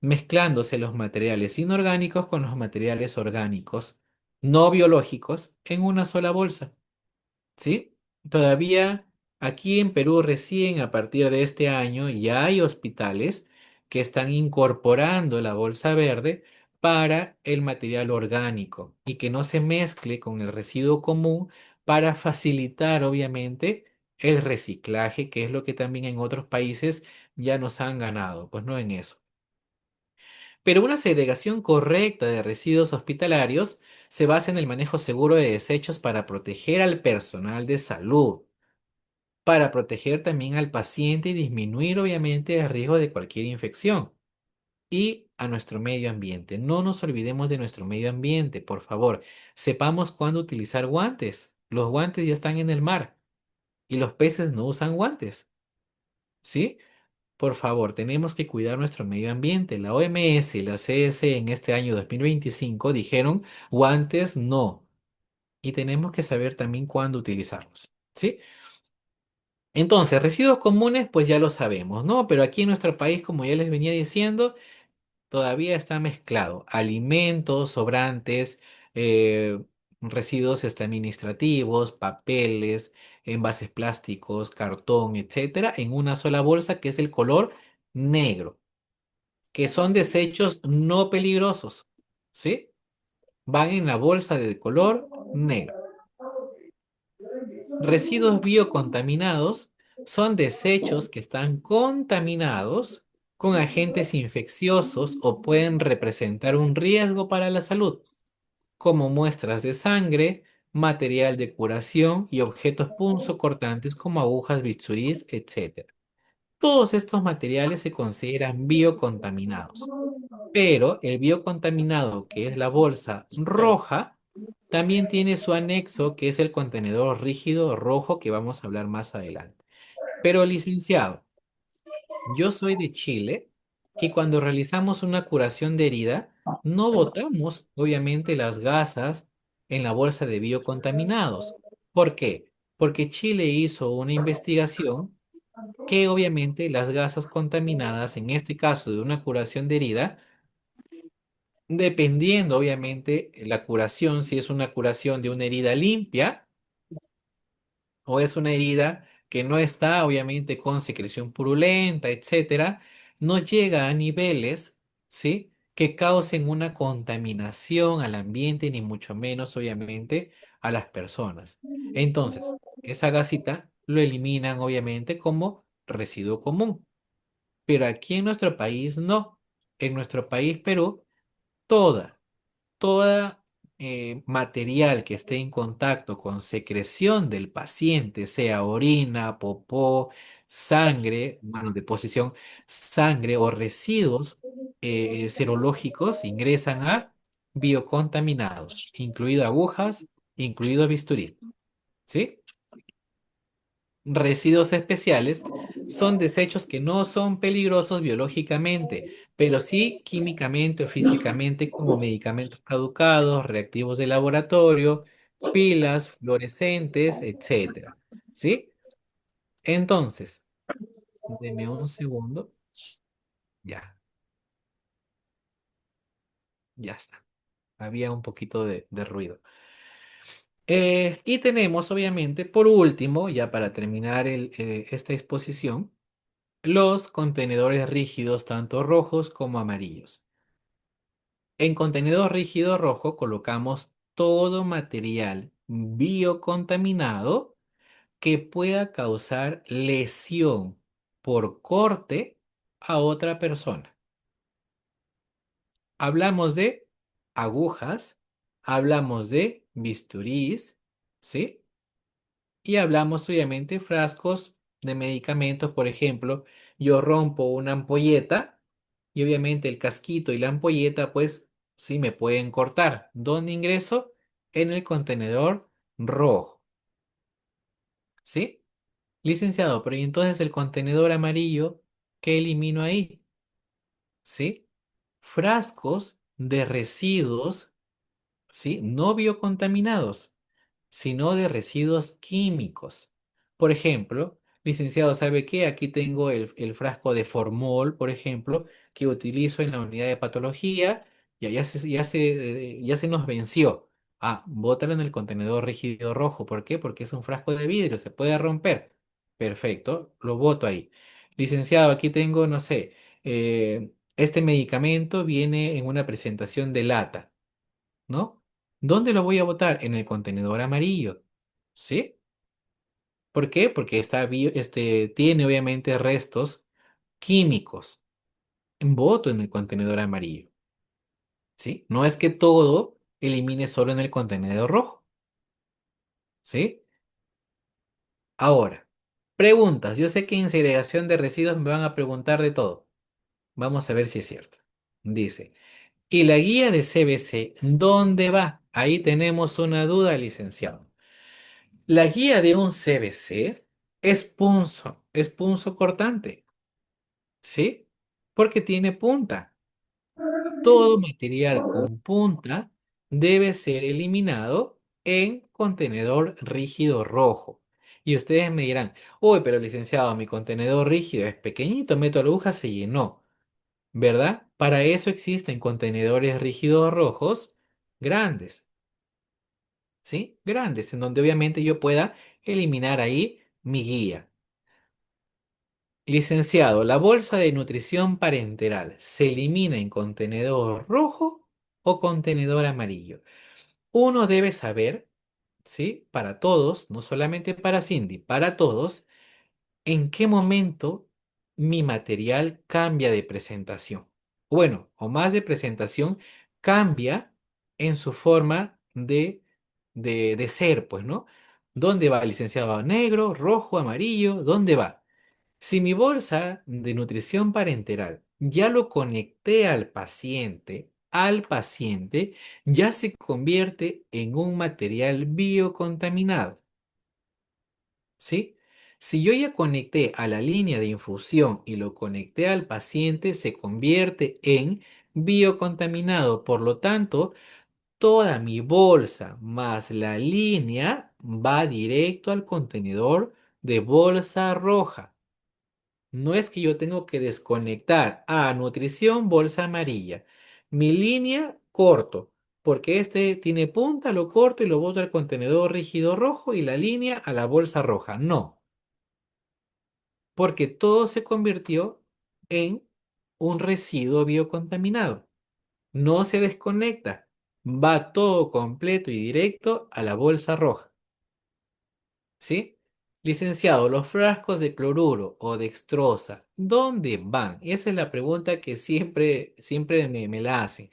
mezclándose los materiales inorgánicos con los materiales orgánicos no biológicos en una sola bolsa. ¿Sí? Todavía aquí en Perú recién a partir de este año ya hay hospitales que están incorporando la bolsa verde para el material orgánico y que no se mezcle con el residuo común para facilitar obviamente el reciclaje, que es lo que también en otros países ya nos han ganado, pues no en eso. Pero una segregación correcta de residuos hospitalarios se basa en el manejo seguro de desechos para proteger al personal de salud, para proteger también al paciente y disminuir obviamente el riesgo de cualquier infección y a nuestro medio ambiente. No nos olvidemos de nuestro medio ambiente, por favor. Sepamos cuándo utilizar guantes. Los guantes ya están en el mar y los peces no usan guantes, ¿sí? Por favor, tenemos que cuidar nuestro medio ambiente. La OMS y la CS en este año 2025 dijeron guantes no. Y tenemos que saber también cuándo utilizarlos. ¿Sí? Entonces, residuos comunes, pues ya lo sabemos, ¿no? Pero aquí en nuestro país, como ya les venía diciendo, todavía está mezclado. Alimentos, sobrantes, eh, residuos administrativos, papeles, envases plásticos, cartón, etcétera, en una sola bolsa que es el color negro, que son desechos no peligrosos, ¿sí? Van en la bolsa de color negro. Residuos biocontaminados Son desechos que están contaminados con agentes infecciosos o pueden representar un riesgo para la salud, como muestras de sangre, material de curación y objetos punzocortantes como agujas, bisturís, etc. Todos estos materiales se consideran biocontaminados, pero el biocontaminado, que es la bolsa roja, también tiene su anexo, que es el contenedor rígido rojo que vamos a hablar más adelante. Pero licenciado, yo soy de Chile y cuando realizamos una curación de herida, no botamos, obviamente, las gasas en la bolsa de biocontaminados. ¿Por qué? Porque Chile hizo una investigación que obviamente las gasas contaminadas, en este caso de una curación de herida, dependiendo obviamente la curación, si es una curación de una herida limpia, o es una herida que no está obviamente con secreción purulenta, etcétera, no llega a niveles, ¿sí? Que causen una contaminación al ambiente, ni mucho menos obviamente a las personas. Entonces, esa gasita lo eliminan obviamente como residuo común, pero aquí en nuestro país no. En nuestro país, Perú, toda toda material que esté en contacto con secreción del paciente, sea orina, popó, sangre, bueno, deposición, sangre o residuos serológicos, ingresan a biocontaminados, incluido agujas, incluido bisturí. ¿Sí? Residuos especiales son desechos que no son peligrosos biológicamente, pero sí químicamente o físicamente, como medicamentos caducados, reactivos de laboratorio, pilas, fluorescentes, etcétera. ¿Sí? Entonces, deme un segundo. Ya, ya está. Había un poquito de ruido. Y tenemos, obviamente, por último, ya para terminar esta exposición, los contenedores rígidos, tanto rojos como amarillos. En contenedor rígido rojo colocamos todo material biocontaminado que pueda causar lesión por corte a otra persona. Hablamos de agujas, hablamos de bisturís, ¿sí? Y hablamos obviamente frascos de medicamentos, por ejemplo, yo rompo una ampolleta y obviamente el casquito y la ampolleta pues sí me pueden cortar. ¿Dónde ingreso? En el contenedor rojo, ¿sí? Licenciado, pero ¿y entonces el contenedor amarillo qué elimino ahí? ¿Sí? Frascos de residuos, ¿sí? No biocontaminados, sino de residuos químicos. Por ejemplo, licenciado, ¿sabe qué? Aquí tengo el frasco de formol, por ejemplo, que utilizo en la unidad de patología. Ya se nos venció. Ah, bótalo en el contenedor rígido rojo. ¿Por qué? Porque es un frasco de vidrio, se puede romper. Perfecto, lo boto ahí. Licenciado, aquí tengo, no sé, este medicamento viene en una presentación de lata, ¿no? ¿Dónde lo voy a botar? En el contenedor amarillo. ¿Sí? ¿Por qué? Porque tiene obviamente restos químicos. Boto en el contenedor amarillo. ¿Sí? No es que todo elimine solo en el contenedor rojo. ¿Sí? Ahora, preguntas. Yo sé que en segregación de residuos me van a preguntar de todo. Vamos a ver si es cierto. Dice, ¿y la guía de CBC dónde va? Ahí tenemos una duda, licenciado. La guía de un CBC es punzo cortante, ¿sí? Porque tiene punta. Todo material con punta debe ser eliminado en contenedor rígido rojo. Y ustedes me dirán, uy, pero licenciado, mi contenedor rígido es pequeñito, meto la aguja, se llenó, ¿verdad? Para eso existen contenedores rígidos rojos grandes. ¿Sí? Grandes, en donde obviamente yo pueda eliminar ahí mi guía. Licenciado, ¿la bolsa de nutrición parenteral se elimina en contenedor rojo o contenedor amarillo? Uno debe saber, ¿sí? Para todos, no solamente para Cindy, para todos, ¿En qué momento mi material cambia de presentación? Bueno, o más de presentación, cambia en su forma de ser, pues, ¿no? ¿Dónde va, licenciado? ¿Negro, rojo, amarillo? ¿Dónde va? Si mi bolsa de nutrición parenteral ya lo conecté al paciente ya se convierte en un material biocontaminado. ¿Sí? Si yo ya conecté a la línea de infusión y lo conecté al paciente, se convierte en biocontaminado. Por lo tanto, toda mi bolsa más la línea va directo al contenedor de bolsa roja. No es que yo tengo que desconectar a nutrición bolsa amarilla. Mi línea corto, porque este tiene punta, lo corto y lo boto al contenedor rígido rojo y la línea a la bolsa roja. No, porque todo se convirtió en un residuo biocontaminado. No se desconecta, va todo completo y directo a la bolsa roja. ¿Sí? Licenciado, los frascos de cloruro o dextrosa, ¿dónde van? Esa es la pregunta que siempre me la hacen.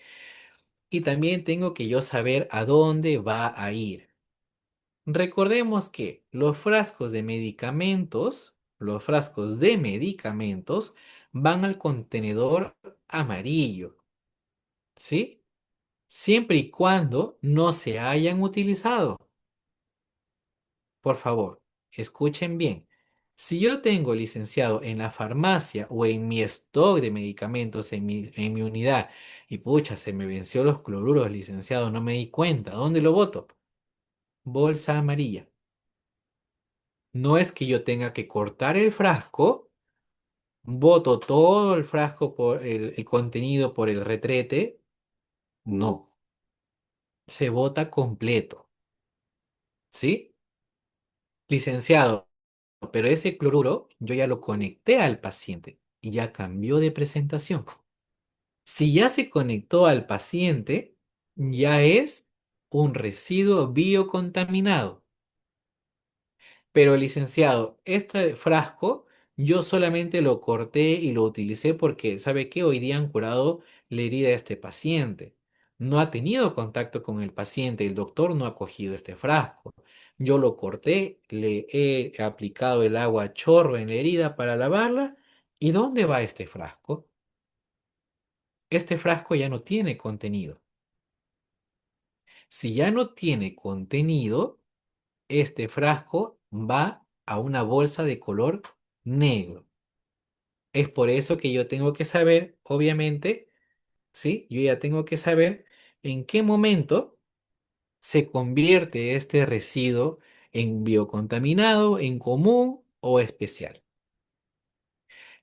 Y también tengo que yo saber a dónde va a ir. Recordemos que los frascos de medicamentos van al contenedor amarillo, ¿sí? Siempre y cuando no se hayan utilizado. Por favor, escuchen bien. Si yo tengo, licenciado, en la farmacia o en mi stock de medicamentos, en mi unidad, y pucha, se me venció los cloruros, licenciado, no me di cuenta, ¿dónde lo boto? Bolsa amarilla. No es que yo tenga que cortar el frasco, boto todo el frasco por el contenido por el retrete. No, se bota completo, ¿sí? Licenciado, pero ese cloruro yo ya lo conecté al paciente y ya cambió de presentación. Si ya se conectó al paciente, ya es un residuo biocontaminado. Pero licenciado, este frasco yo solamente lo corté y lo utilicé porque, ¿sabe qué? Hoy día han curado la herida de este paciente. No ha tenido contacto con el paciente, el doctor no ha cogido este frasco. Yo lo corté, le he aplicado el agua a chorro en la herida para lavarla. ¿Y dónde va este frasco? Este frasco ya no tiene contenido. Si ya no tiene contenido, este frasco va a una bolsa de color negro. Es por eso que yo tengo que saber, obviamente, ¿sí? Yo ya tengo que saber en qué momento se convierte este residuo en biocontaminado, en común o especial.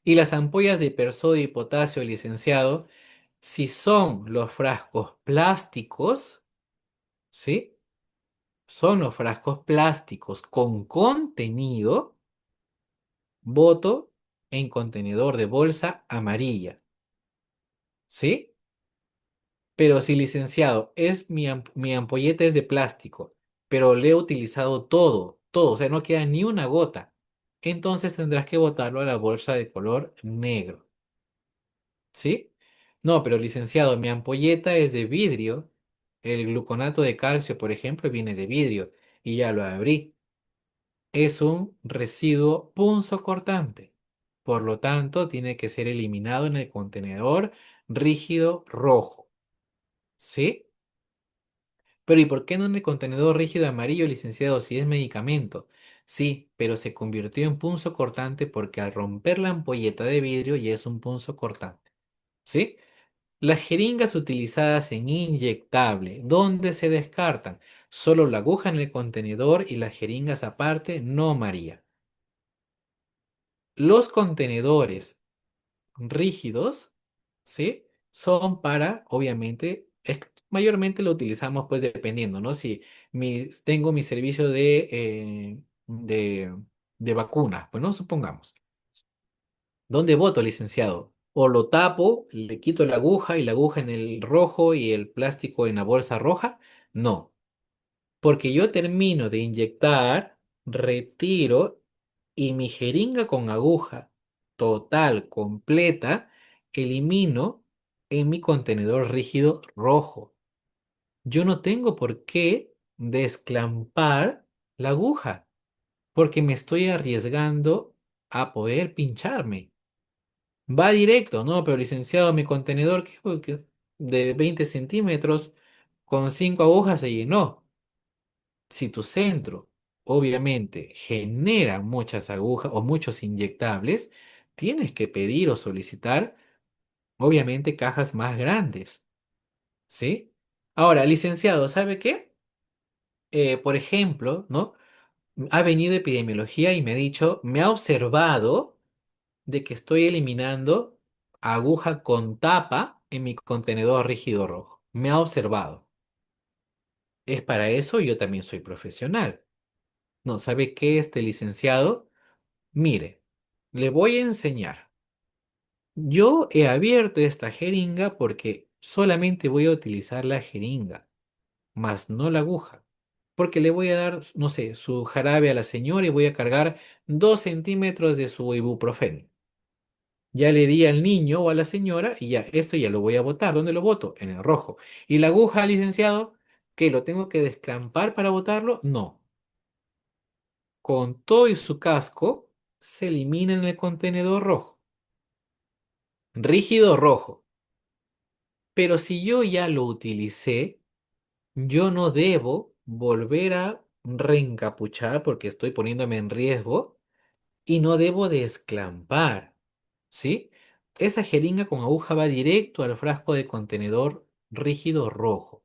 Y las ampollas de persodio y potasio, licenciado, si son los frascos plásticos, ¿sí? Son los frascos plásticos con contenido, boto en contenedor de bolsa amarilla, ¿sí? Pero si licenciado, mi ampolleta es de plástico, pero le he utilizado todo, o sea, no queda ni una gota, entonces tendrás que botarlo a la bolsa de color negro, ¿sí? No, pero licenciado, mi ampolleta es de vidrio, el gluconato de calcio, por ejemplo, viene de vidrio y ya lo abrí. Es un residuo punzocortante. Por lo tanto, tiene que ser eliminado en el contenedor rígido rojo. ¿Sí? Pero ¿y por qué no en el contenedor rígido amarillo, licenciado, si es medicamento? Sí, pero se convirtió en punzocortante porque al romper la ampolleta de vidrio ya es un punzocortante. ¿Sí? Las jeringas utilizadas en inyectable, ¿dónde se descartan? Solo la aguja en el contenedor y las jeringas aparte, no, María. Los contenedores rígidos, ¿sí? Son para, obviamente, mayormente lo utilizamos pues dependiendo, ¿no? Si tengo mi servicio de vacunas, pues no supongamos. ¿Dónde voto, licenciado? O lo tapo, le quito la aguja y la aguja en el rojo y el plástico en la bolsa roja. No, porque yo termino de inyectar, retiro y mi jeringa con aguja total, completa, elimino en mi contenedor rígido rojo. Yo no tengo por qué desclampar la aguja, porque me estoy arriesgando a poder pincharme. Va directo, ¿no? Pero licenciado, mi contenedor de 20 centímetros con 5 agujas se llenó. Si tu centro obviamente genera muchas agujas o muchos inyectables, tienes que pedir o solicitar obviamente cajas más grandes, ¿sí? Ahora, licenciado, ¿sabe qué? Por ejemplo, ¿no? Ha venido epidemiología y me ha dicho, me ha observado de que estoy eliminando aguja con tapa en mi contenedor rígido rojo. Me ha observado. Es para eso yo también soy profesional. No, ¿sabe qué, este licenciado? Mire, le voy a enseñar. Yo he abierto esta jeringa porque solamente voy a utilizar la jeringa, más no la aguja. Porque le voy a dar, no sé, su jarabe a la señora y voy a cargar 2 centímetros de su ibuprofeno. Ya le di al niño o a la señora y ya, esto ya lo voy a botar. ¿Dónde lo boto? En el rojo. ¿Y la aguja, licenciado? ¿Que lo tengo que desclampar para botarlo? No. Con todo y su casco, se elimina en el contenedor rojo. Rígido rojo. Pero si yo ya lo utilicé, yo no debo volver a reencapuchar porque estoy poniéndome en riesgo y no debo desclampar, ¿sí? Esa jeringa con aguja va directo al frasco de contenedor rígido rojo.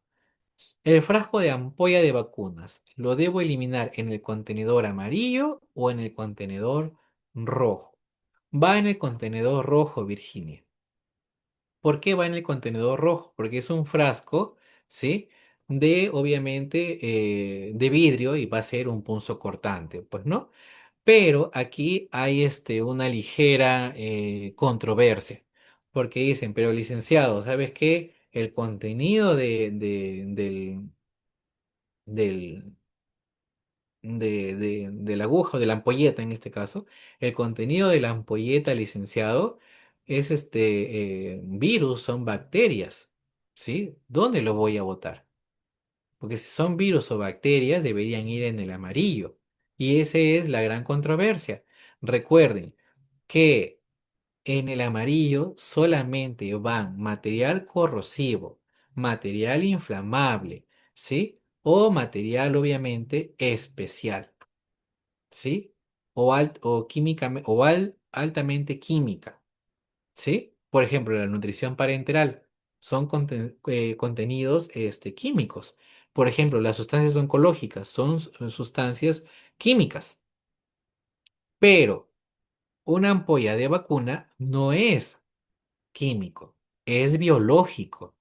El frasco de ampolla de vacunas, ¿lo debo eliminar en el contenedor amarillo o en el contenedor rojo? Va en el contenedor rojo, Virginia. ¿Por qué va en el contenedor rojo? Porque es un frasco, ¿sí? De, obviamente, de vidrio y va a ser un punzo cortante, pues, ¿no? Pero aquí hay una ligera controversia, porque dicen, pero licenciado, ¿sabes qué? El contenido del, de la aguja o de la ampolleta en este caso, el contenido de la ampolleta, licenciado, es virus, son bacterias, ¿sí? ¿Dónde lo voy a botar? Porque si son virus o bacterias, deberían ir en el amarillo. Y esa es la gran controversia. Recuerden que en el amarillo solamente van material corrosivo, material inflamable, ¿sí? O material obviamente especial, ¿sí? O altamente química, ¿sí? Por ejemplo, la nutrición parenteral son contenidos químicos. Por ejemplo, las sustancias oncológicas son sustancias químicas, pero una ampolla de vacuna no es químico, es biológico.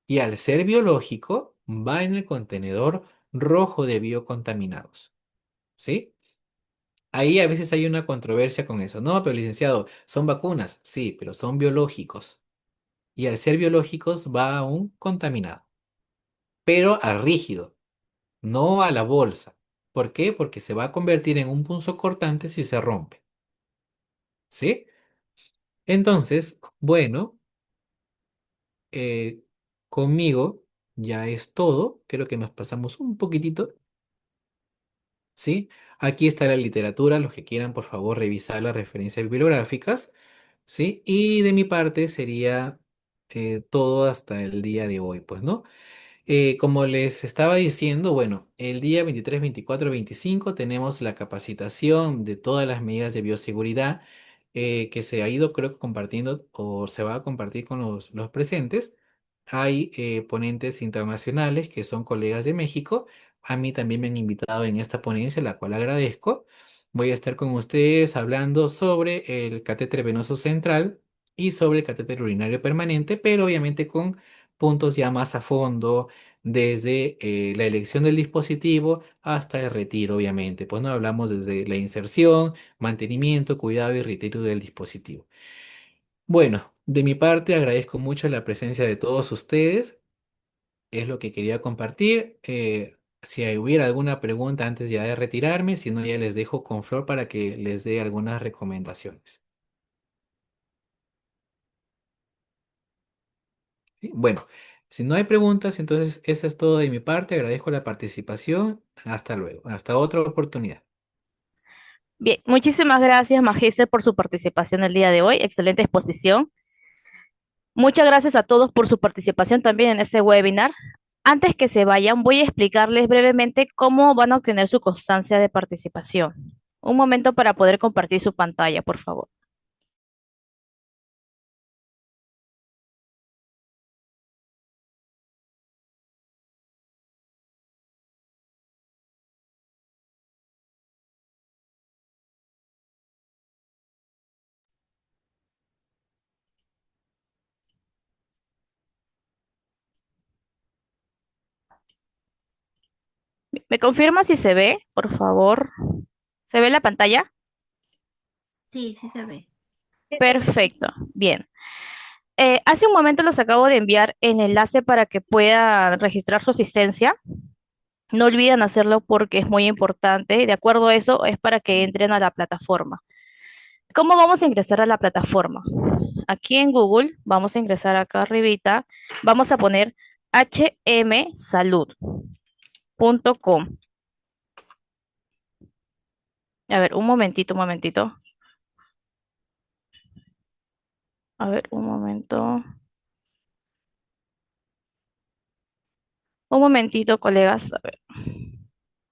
Y al ser biológico, va en el contenedor rojo de biocontaminados. ¿Sí? Ahí a veces hay una controversia con eso. No, pero licenciado, son vacunas. Sí, pero son biológicos. Y al ser biológicos va a un contaminado. Pero al rígido, no a la bolsa. ¿Por qué? Porque se va a convertir en un punzo cortante si se rompe. ¿Sí? Entonces, bueno. eh, conmigo ya es todo. Creo que nos pasamos un poquitito, ¿sí? Aquí está la literatura, los que quieran, por favor, revisar las referencias bibliográficas, ¿sí? Y de mi parte sería todo hasta el día de hoy, pues, ¿no? Como les estaba diciendo, bueno, el día 23, 24, 25 tenemos la capacitación de todas las medidas de bioseguridad que se ha ido, creo que compartiendo o se va a compartir con los presentes. Hay ponentes internacionales que son colegas de México. A mí también me han invitado en esta ponencia, la cual agradezco. Voy a estar con ustedes hablando sobre el catéter venoso central y sobre el catéter urinario permanente, pero obviamente con puntos ya más a fondo desde la elección del dispositivo hasta el retiro, obviamente. Pues no hablamos desde la inserción, mantenimiento, cuidado y retiro del dispositivo. Bueno, de mi parte agradezco mucho la presencia de todos ustedes. Es lo que quería compartir. si hubiera alguna pregunta antes ya de retirarme, si no ya les dejo con Flor para que les dé algunas recomendaciones. ¿Sí? Bueno, si no hay preguntas, entonces eso es todo de mi parte. Agradezco la participación. Hasta luego. Hasta otra oportunidad. Bien, muchísimas gracias, Magíster, por su participación el día de hoy. Excelente exposición. Muchas gracias a todos por su participación también en este webinar. Antes que se vayan, voy a explicarles brevemente cómo van a obtener su constancia de participación. Un momento para poder compartir su pantalla, por favor. ¿Me confirma si se ve, por favor? ¿Se ve la pantalla? Sí, sí se ve. Sí, se ve. Perfecto, bien. Hace un momento los acabo de enviar el enlace para que puedan registrar su asistencia. No olviden hacerlo porque es muy importante. De acuerdo a eso, es para que entren a la plataforma. ¿Cómo vamos a ingresar a la plataforma? Aquí en Google, vamos a ingresar acá arribita, vamos a poner hmsalud.com. A ver, un momentito, un momentito. A ver, un momento. Un momentito, colegas. A ver.